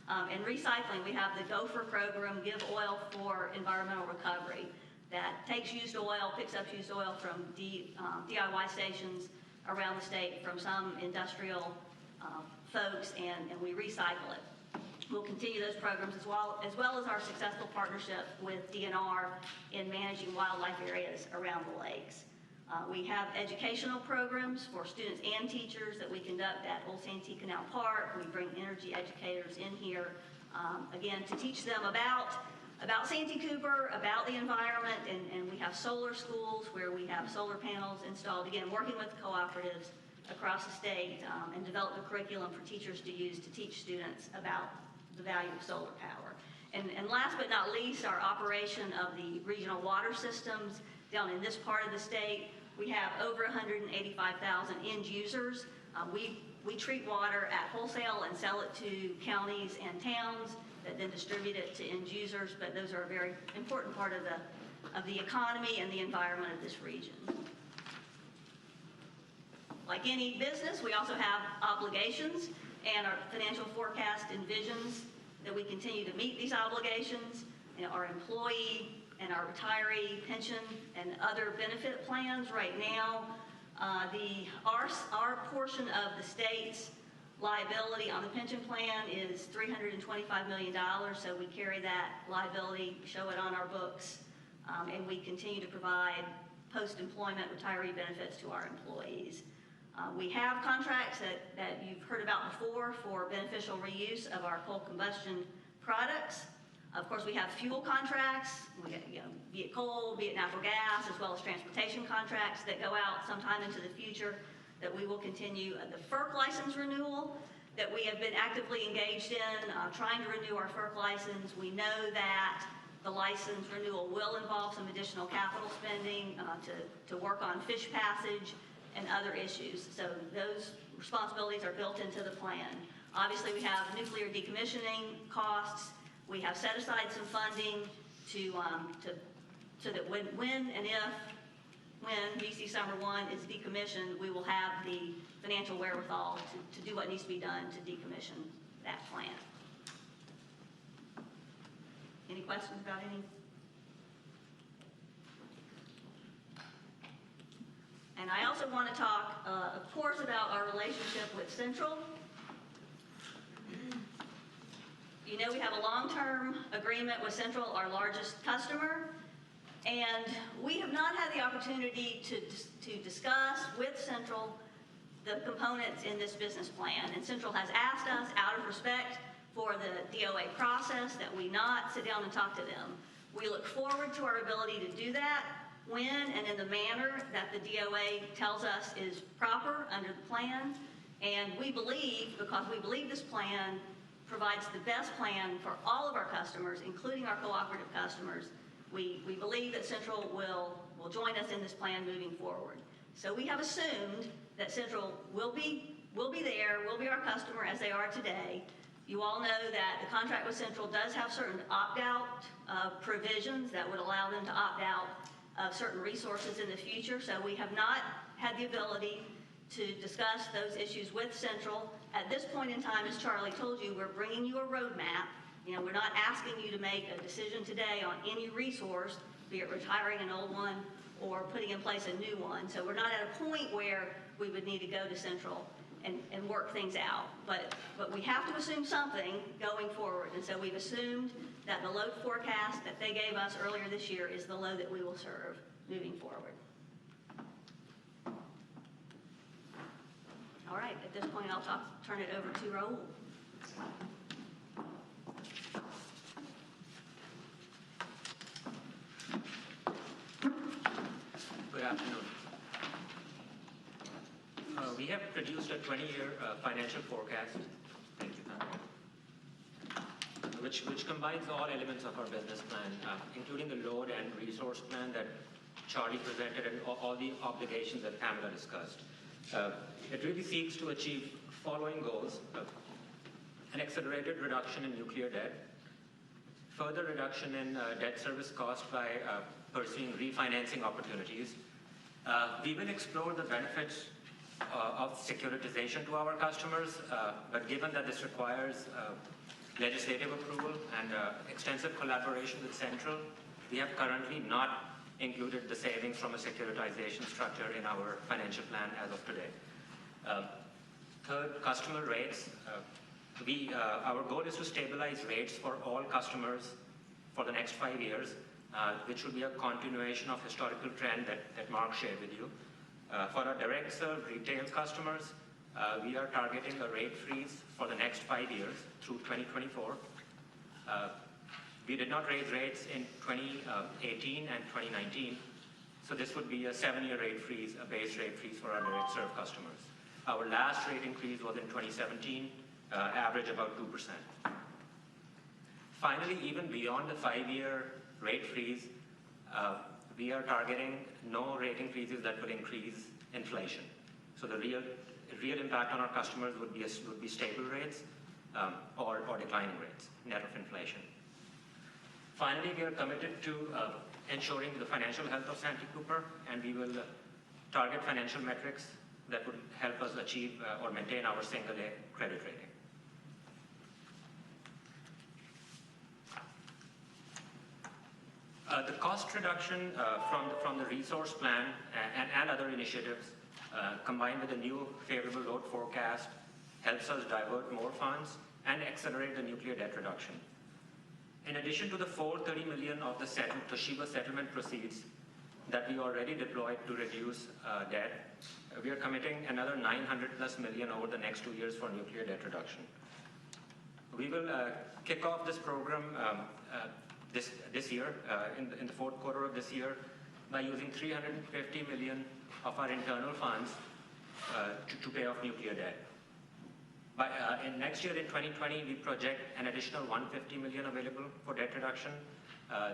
And recycling, we have the Gopher program, Give Oil for Environmental Recovery, that takes used oil, picks up used oil from DIY stations around the state, from some industrial folks, and we recycle it. We'll continue those programs as well as our successful partnership with DNR in managing wildlife areas around the lakes. We have educational programs for students and teachers that we conduct at Old Santee Canal Park. We bring energy educators in here, again, to teach them about Santee Cooper, about the environment, and we have solar schools where we have solar panels installed, again, working with cooperatives across the state, and develop the curriculum for teachers to use to teach students about the value of solar power. And last but not least, our operation of the regional water systems down in this part of the state. We have over 185,000 end users. We treat water at wholesale and sell it to counties and towns that then distribute it to end users, but those are a very important part of the economy and the environment of this region. Like any business, we also have obligations, and our financial forecast envisions that we continue to meet these obligations. You know, our employee and our retiree pension and other benefit plans right now, our portion of the state's liability on the pension plan is $325 million, so we carry that liability, show it on our books, and we continue to provide post-employment retiree benefits to our employees. We have contracts that you've heard about before for beneficial reuse of our coal combustion products. Of course, we have fuel contracts, be it coal, be it natural gas, as well as transportation contracts that go out sometime into the future that we will continue. The FERC license renewal that we have been actively engaged in, trying to renew our FERC license. We know that the license renewal will involve some additional capital spending to work on fish passage and other issues. So those responsibilities are built into the plan. Obviously, we have nuclear decommissioning costs. We have set aside some funding so that when VC Summer 1 is decommissioned, we will have the financial wherewithal to do what needs to be done to decommission that plant. Any questions about any? And I also want to talk, of course, about our relationship with Central. You know, we have a long-term agreement with Central, our largest customer, and we have not had the opportunity to discuss with Central the components in this business plan. And Central has asked us, out of respect for the DOA process, that we not sit down and talk to them. We look forward to our ability to do that when and in the manner that the DOA tells us is proper under the plan. And we believe, because we believe this plan provides the best plan for all of our customers, including our cooperative customers, we believe that Central will join us in this plan moving forward. So we have assumed that Central will be there, will be our customer as they are today. You all know that the contract with Central does have certain opt-out provisions that would allow them to opt out of certain resources in the future. So we have not had the ability to discuss those issues with Central. At this point in time, as Charlie told you, we're bringing you a roadmap. You know, we're not asking you to make a decision today on any resource, be it retiring an old one or putting in place a new one. So we're not at a point where we would need to go to Central and work things out. But we have to assume something going forward. And so we've assumed that the load forecast that they gave us earlier this year is the load that we will serve moving forward. All right, at this point, I'll turn it over to Raul. Good afternoon. We have produced a 20-year financial forecast, thank you, which combines all elements of our business plan, including the load and resource plan that Charlie presented and all the obligations that Pamela discussed. It really seeks to achieve following goals: an accelerated reduction in nuclear debt, further reduction in debt service cost by pursuing refinancing opportunities. We will explore the benefits of securitization to our customers, but given that this requires legislative approval and extensive collaboration with Central, we have currently not included the savings from a securitization structure in our financial plan as of today. Third, customer rates. Our goal is to stabilize rates for all customers for the next 5 years, which will be a continuation of historical trend that Mark shared with you. For our direct served retail customers, we are targeting a rate freeze for the next 5 years through 2024. We did not raise rates in 2018 and 2019, so this would be a 7-year rate freeze, a base rate freeze for our direct served customers. Our last rate increase was in 2017, average about 2%. Finally, even beyond the 5-year rate freeze, we are targeting no rate increases that will increase inflation. So the real impact on our customers would be stable rates or declining rates, net of inflation. Finally, we are committed to ensuring the financial health of Santee Cooper, and we will target financial metrics that would help us achieve or maintain our single-A credit rating. The cost reduction from the resource plan and other initiatives, combined with a new favorable load forecast helps us divert more funds and accelerate the nuclear debt reduction. In addition to the $430 million of the Toshiba settlement proceeds that we already deployed to reduce debt, we are committing another $900+ million over the next 2 years for nuclear debt reduction. We will kick off this program this year, in the fourth quarter of this year, by using $350 million of our internal funds to pay off nuclear debt. In next year, in 2020, we project an additional $150 million available for debt reduction.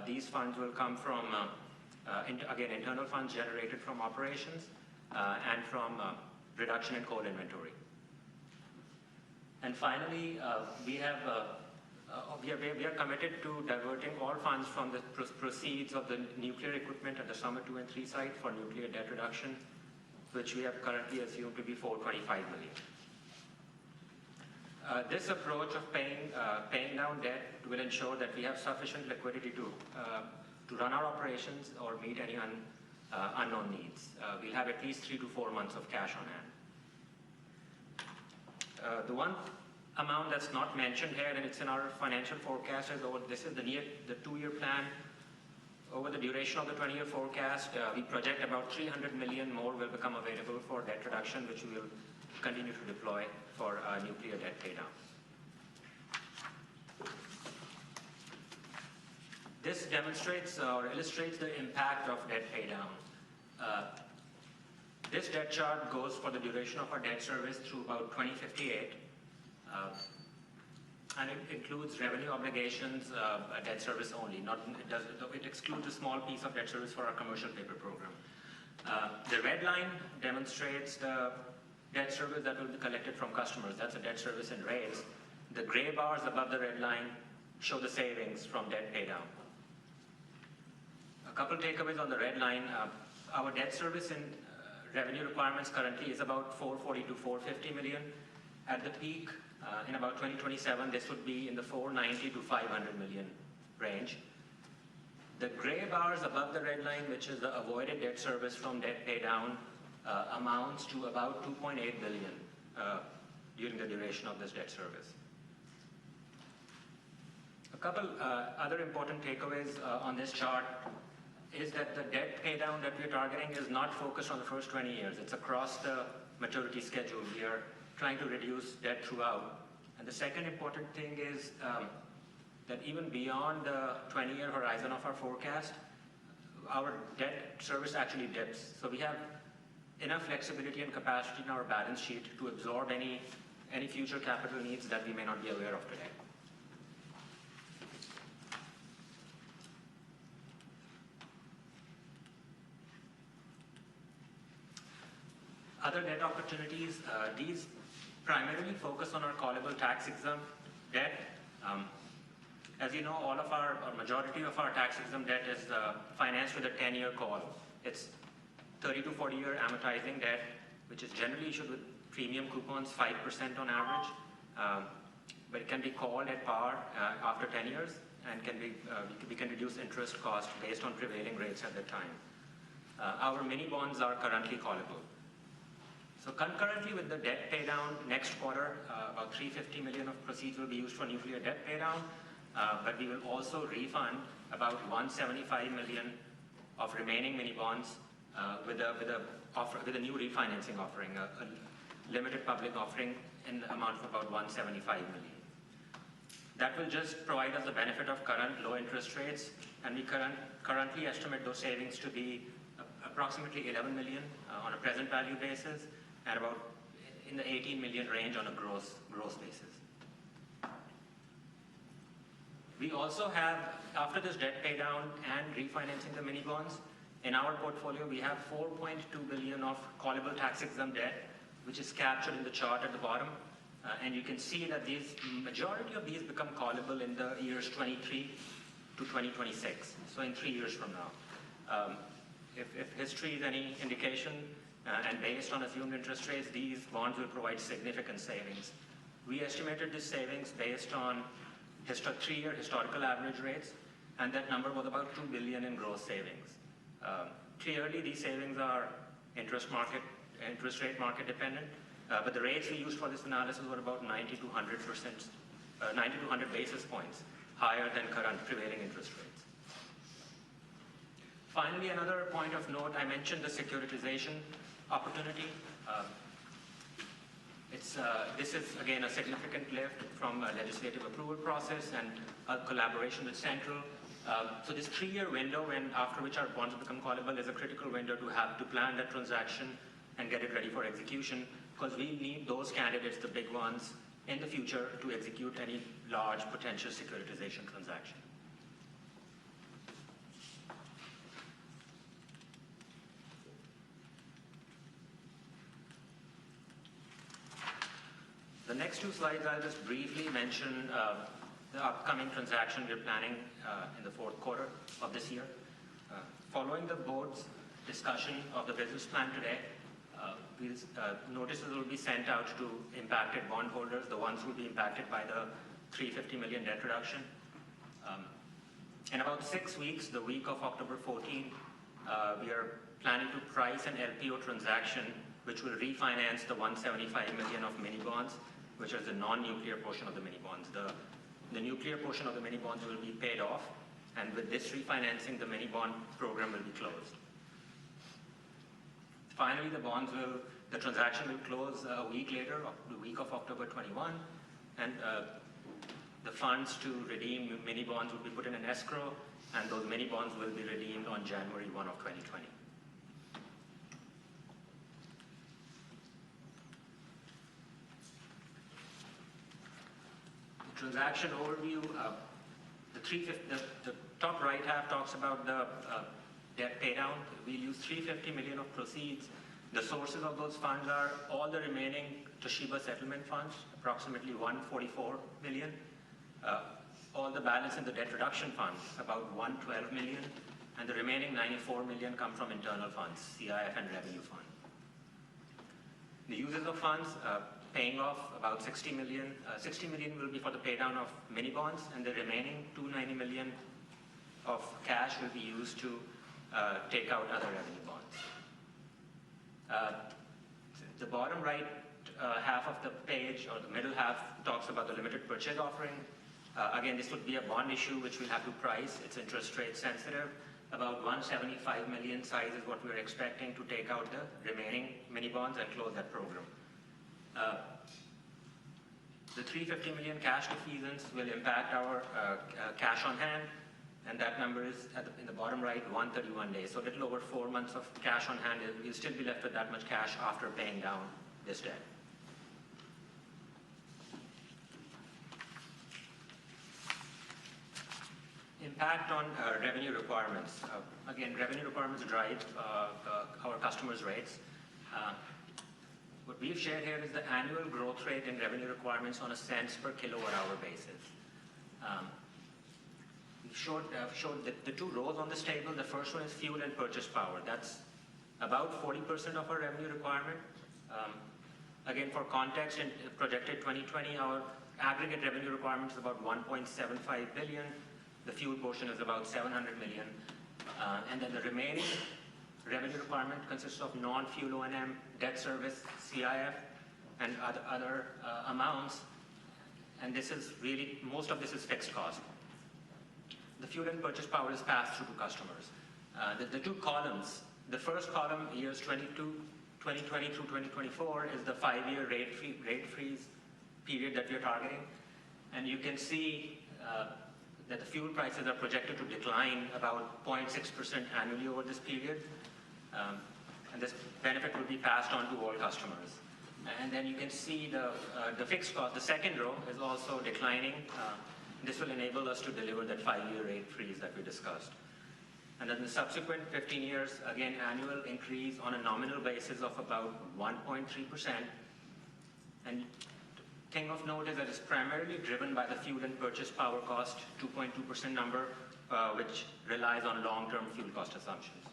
These funds will come from, again, internal funds generated from operations and from reduction in coal inventory. And finally, we are committed to diverting all funds from the proceeds of the nuclear equipment at the Summer 2 and 3 site for nuclear debt reduction, which we have currently assumed to be $425 million. This approach of paying down debt will ensure that we have sufficient liquidity to run our operations or meet any unknown needs. We'll have at least 3 to 4 months of cash on hand. The one amount that's not mentioned here, and it's in our financial forecast, this is the 2-year plan. Over the duration of the 20-year forecast, we project about $300 million more will become available for debt reduction, which we will continue to deploy for nuclear debt paydown. This demonstrates or illustrates the impact of debt paydown. This debt chart goes for the duration of our debt service through about 2058, and it includes revenue obligations, debt service only. It excludes a small piece of debt service for our commercial paper program. The red line demonstrates the debt service that will be collected from customers. That's a debt service in rates. The gray bars above the red line show the savings from debt paydown. A couple takeaways on the red line. Our debt service and revenue requirements currently is about $440 to $450 million. At the peak, in about 2027, this would be in the $490 to $500 million range. The gray bars above the red line, which is the avoided debt service from debt paydown, amounts to about $2.8 billion during the duration of this debt service. A couple other important takeaways on this chart is that the debt paydown that we're targeting is not focused on the first 20 years. It's across the maturity schedule. We are trying to reduce debt throughout. And the second important thing is that even beyond the 20-year horizon of our forecast, our debt service actually dips. So we have enough flexibility and capacity in our balance sheet to absorb any future capital needs that we may not be aware of today. Other debt opportunities, these primarily focus on our callable tax-exempt debt. As you know, majority of our tax-exempt debt is financed with a 10-year call. It's 30 to 40-year amortizing debt, which is generally issued with premium coupons, 5% on average, but it can be called at par after 10 years, and we can reduce interest cost based on prevailing rates at the time. Our mini bonds are currently callable. So concurrently with the debt paydown, next quarter, about $350 million of proceeds will be used for nuclear debt paydown, but we will also refund about $175 million of remaining mini bonds with a new refinancing offering, a limited public offering in the amount of about $175 million. That will just provide us the benefit of current low interest rates, and we currently estimate those savings to be approximately $11 million on a present value basis, and about in the $18 million range on a gross basis. We also have, after this debt paydown and refinancing the mini bonds, in our portfolio we have $4.2 billion of callable tax-exempt debt, which is captured in the chart at the bottom. And you can see that majority of these become callable in the years 23 to 2026, so in 3 years from now. If history is any indication, and based on assumed interest rates, these bonds will provide significant savings. We estimated this savings based on 3-year historical average rates, and that number was about $2 billion in gross savings. Clearly, these savings are interest rate market dependent, but the rates we used for this analysis were about 90 to 100 basis points higher than current prevailing interest rates. Finally, another point of note, I mentioned the securitization opportunity. This is, again, a significant lift from a legislative approval process and a collaboration with Central. So this 3-year window, after which our bonds become callable, is a critical window to plan that transaction and get it ready for execution, because we need those candidates, the big ones, in the future to execute any large potential securitization transaction. The next 2 slides, I'll just briefly mention the upcoming transaction we're planning in the 4th quarter of this year. Following the board's discussion of the business plan today, notices will be sent out to impacted bondholders, the ones who will be impacted by the $350 million debt reduction. In about 6 weeks, the week of October 14, we are planning to price an LPO transaction which will refinance the $175 million of mini bonds, which is the non-nuclear portion of the mini bonds. The nuclear portion of the mini bonds will be paid off, and with this refinancing, the mini bond program will be closed. Finally, the transaction will close a week later, the week of October 21, and the funds to redeem mini bonds will be put in an escrow, and those mini bonds will be redeemed on January 1 of 2020. Transaction overview, the top right half talks about the debt paydown. We'll use $350 million of proceeds. The sources of those funds are all the remaining Toshiba settlement funds, approximately $144 million. All the balance in the debt reduction fund, about $112 million, and the remaining $94 million come from internal funds, CIF and revenue fund. The uses of funds, paying off about $60 million. $60 million will be for the paydown of mini bonds, and the remaining $290 million of cash will be used to take out other revenue bonds. The bottom right half of the page, or the middle half, talks about the limited purchase offering. Again, this would be a bond issue which we'll have to price. It's interest rate sensitive. About $175 million size is what we're expecting to take out the remaining mini bonds and close that program. The $350 million cash defeasance will impact our cash on hand, and that number is in the bottom right, 131 days. So a little over 4 months of cash on hand. We'll still be left with that much cash after paying down this debt. Impact on revenue requirements. Again, revenue requirements drive our customers' rates. What we've shared here is the annual growth rate in revenue requirements on a cents per kilowatt hour basis. We've showed the 2 rows on this table. The first one is fuel and purchase power. That's about 40% of our revenue requirement. Again, for context, in projected 2020, our aggregate revenue requirement is about $1.75 billion. The fuel portion is about $700 million. And then the remaining revenue requirement consists of non-fuel O&M, debt service, CIF, and other amounts. And this is really, most of this is fixed cost. The fuel and purchase power is passed through to customers. The 2 columns, the first column, years 2020 through 2024, is the 5-year rate freeze period that we're targeting. And you can see that the fuel prices are projected to decline about 0.6% annually over this period. And this benefit will be passed on to all customers. And then you can see the fixed cost, the second row, is also declining. This will enable us to deliver that 5-year rate freeze that we discussed. And then the subsequent 15 years, again, annual increase on a nominal basis of about 1.3%. And thing of note is that it's primarily driven by the fuel and purchase power cost, 2.2% number, which relies on long-term fuel cost assumptions.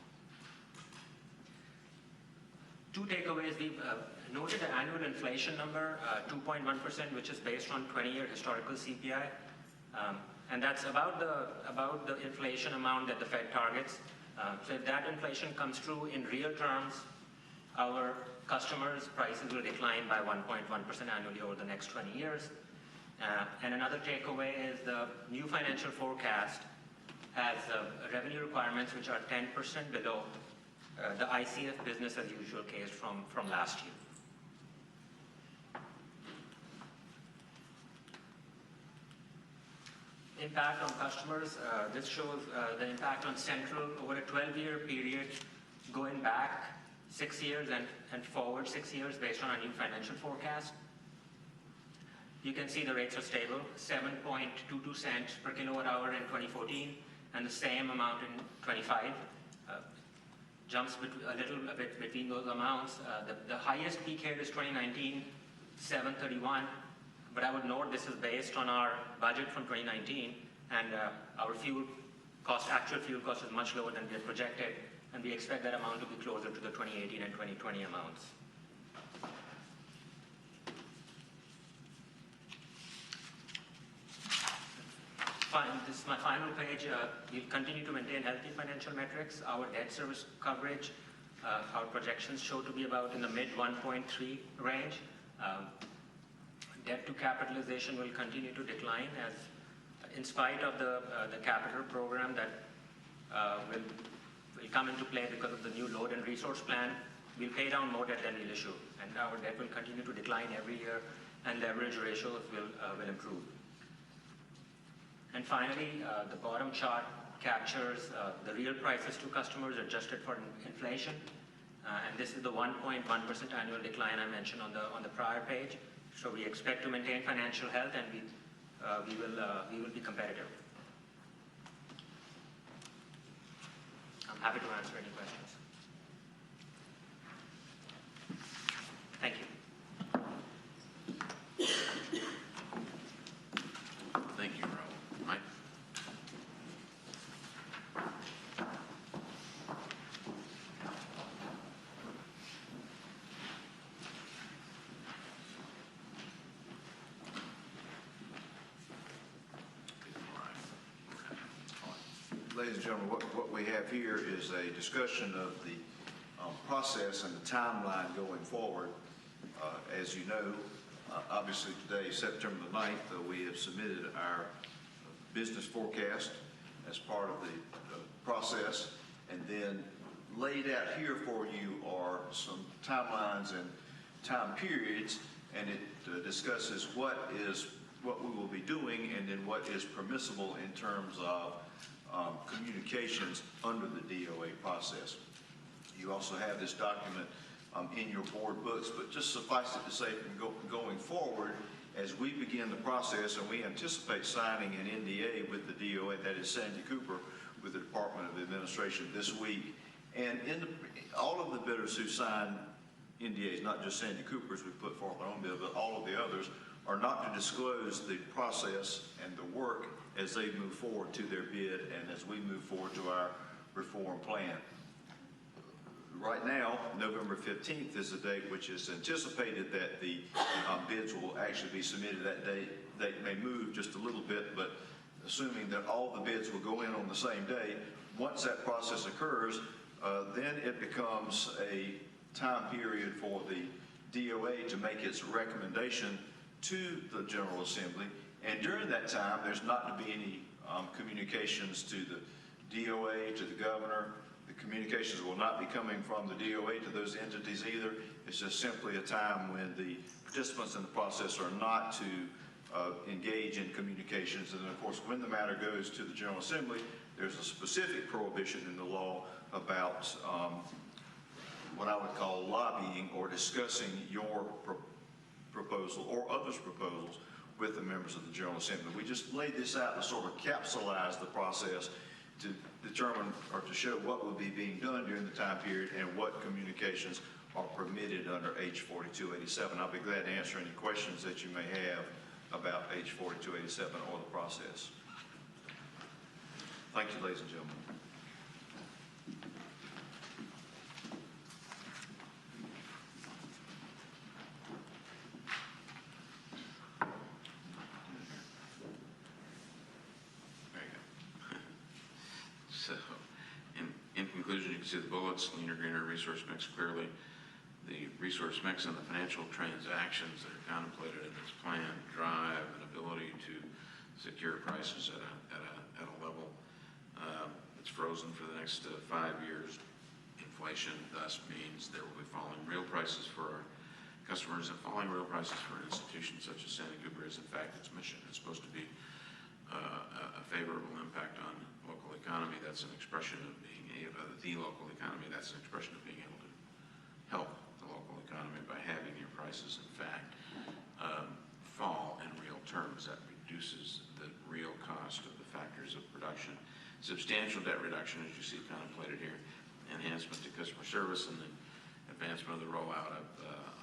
2 takeaways. We've noted the annual inflation number, 2.1%, which is based on 20-year historical CPI. And that's about the inflation amount that the Fed targets. So if that inflation comes true in real terms, Our customers' prices will decline by 1.1% annually over the next 20 years. And another takeaway is the new financial forecast has revenue requirements which are 10% below the ICF business as usual case from last year. Impact on customers, this shows the impact on Central over a 12-year period going back 6 years and forward 6 years based on our new financial forecast. You can see the rates are stable, 7.22 cents per kilowatt hour in 2014 and the same amount in 25. Jumps a little bit between those amounts. The highest peak here is 2019, 731. But I would note this is based on our budget from 2019, and our actual fuel cost is much lower than we had projected, and we expect that amount to be closer to the 2018 and 2020 amounts. Fine, this is my final page. We'll continue to maintain healthy financial metrics. Our debt service coverage, our projections show to be about in the mid 1.3 range. Debt to capitalization will continue to decline as, in spite of the capital program that will come into play because of the new load and resource plan, we'll pay down more debt than we'll issue, and our debt will continue to decline every year, and leverage ratios will improve. And finally, the bottom chart captures the real prices to customers adjusted for inflation, and this is the 1.1% annual decline I mentioned on the prior page. So we expect to maintain financial health, and we will be competitive. I'm happy to answer any questions. Thank you. Thank you, Raul. Mike? Ladies and gentlemen, what we have here is a discussion of the process and the timeline going forward. As you know, obviously today, September the 9th, we have submitted our business forecast as part of the process, and then laid out here for you are some timelines and time periods, and it discusses what we will be doing and then what is permissible in terms of communications under the DOA process. You also have this document in your board books, but just suffice it to say, going forward, as we begin the process, and we anticipate signing an NDA with the DOA, that is Santee Cooper, with the Department of Administration this week. And all of the bidders who sign NDAs, not just Santee Cooper's, we put forth our own bid, but all of the others, are not to disclose the process and the work as they move forward to their bid and as we move forward to our reform plan. Right now, November 15th is the date which is anticipated that the bids will actually be submitted that day. They may move just a little bit, but assuming that all the bids will go in on the same day, once that process occurs, then it becomes a time period for the DOA to make its recommendation to the General Assembly. And during that time, there's not to be any communications to the DOA, to the governor. The communications will not be coming from the DOA to those entities either. It's just simply a time when the participants in the process are not to engage in communications. And then, of course, when the matter goes to the General Assembly, there's a specific prohibition in the law about what I would call lobbying or discussing your proposal or others' proposals with the members of the General Assembly. We just laid this out to sort of capsulize the process to determine or to show what will be being done during the time period and what communications are permitted under H 4287. I'll be glad to answer any questions that you may have about H 4287 or the process. Thank you, ladies and gentlemen. So, in conclusion, you can see the bullets, leaner, greener resource mix clearly. The resource mix and the financial transactions that are contemplated in this plan drive an ability to secure prices at a level that's frozen for the next 5 years. Inflation thus means there will be falling real prices for our customers and falling real prices for institutions such as Santee Cooper is in fact its mission. It's supposed to be a favorable impact on local economy. That's an expression of being the local economy. That's an expression of being able to help the local economy by having your prices in fact fall in real terms. That reduces the real cost of the factors of production. Substantial debt reduction, as you see contemplated here, enhancement to customer service, and the advancement of the rollout of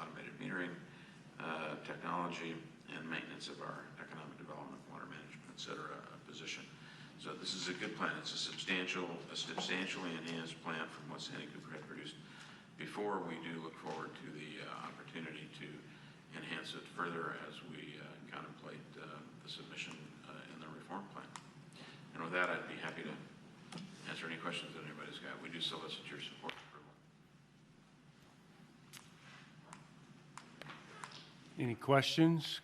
automated metering technology and maintenance of our economic development, water management, et cetera, position. So this is a good plan. It's a substantially enhanced plan from what Santee Cooper had produced before. We do look forward to the opportunity to enhance it further as we contemplate the submission in the reform plan. And with that, I'd be happy to answer any questions that anybody's got. We do solicit your support and approval. Any questions?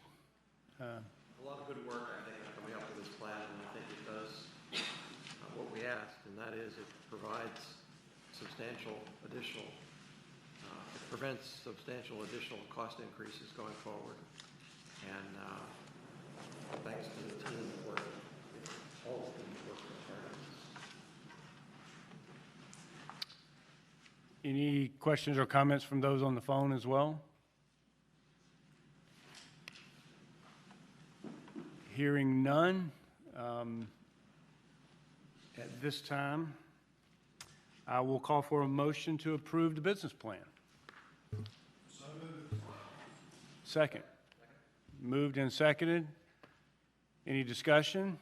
A lot of good work, I think, coming up with this plan, and I think it does what we asked, and that is it provides substantial additional, it prevents substantial additional cost increases going forward. And thanks to the team that worked, all of them worked so hard on this. Any questions or comments from those on the phone as well? Hearing none, at this time, I will call for a motion to approve the business plan. Second. Moved and seconded. Any discussion?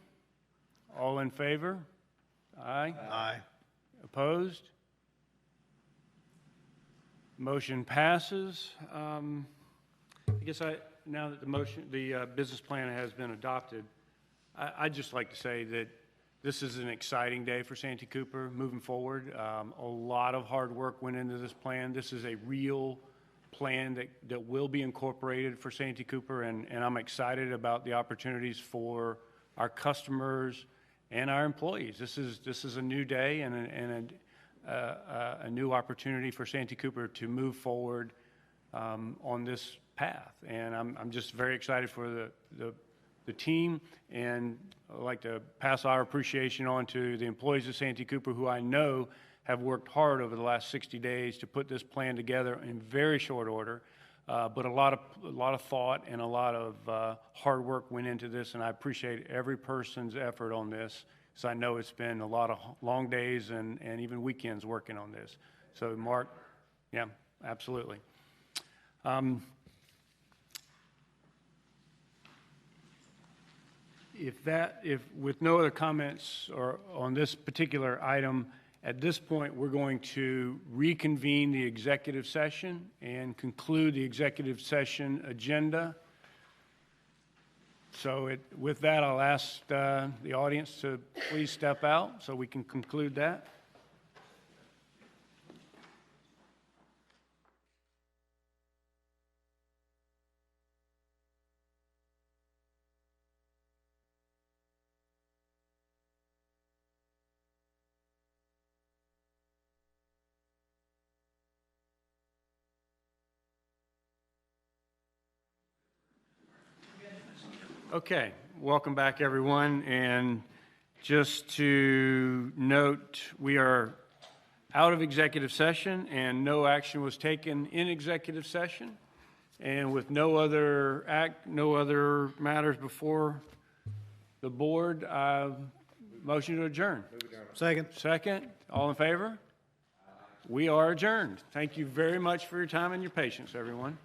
All in favor? Aye. Aye. Opposed? Motion passes. I guess now that the business plan has been adopted, I'd just like to say that this is an exciting day for Santee Cooper moving forward. A lot of hard work went into this plan. This is a real plan that will be incorporated for Santee Cooper, and I'm excited about the opportunities for our customers and our employees. This is a new day and a new opportunity for Santee Cooper to move forward on this path. And I'm just very excited for the team, and I'd like to pass our appreciation on to the employees of Santee Cooper, who I know have worked hard over the last 60 days to put this plan together in very short order. But a lot of thought and a lot of hard work went into this, and I appreciate every person's effort on this, because I know it's been a lot of long days and even weekends working on this. So Mark, yeah, absolutely. If with no other comments or on this particular item, at this point, we're going to reconvene the executive session and conclude the executive session agenda. So with that, I'll ask the audience to please step out so we can conclude that. Okay, welcome back, everyone. And just to note, we are out of executive session and no action was taken in executive session. And with no other matters before the board, motion to adjourn. Second. Second, all in favor? We are adjourned. Thank you very much for your time and your patience, everyone.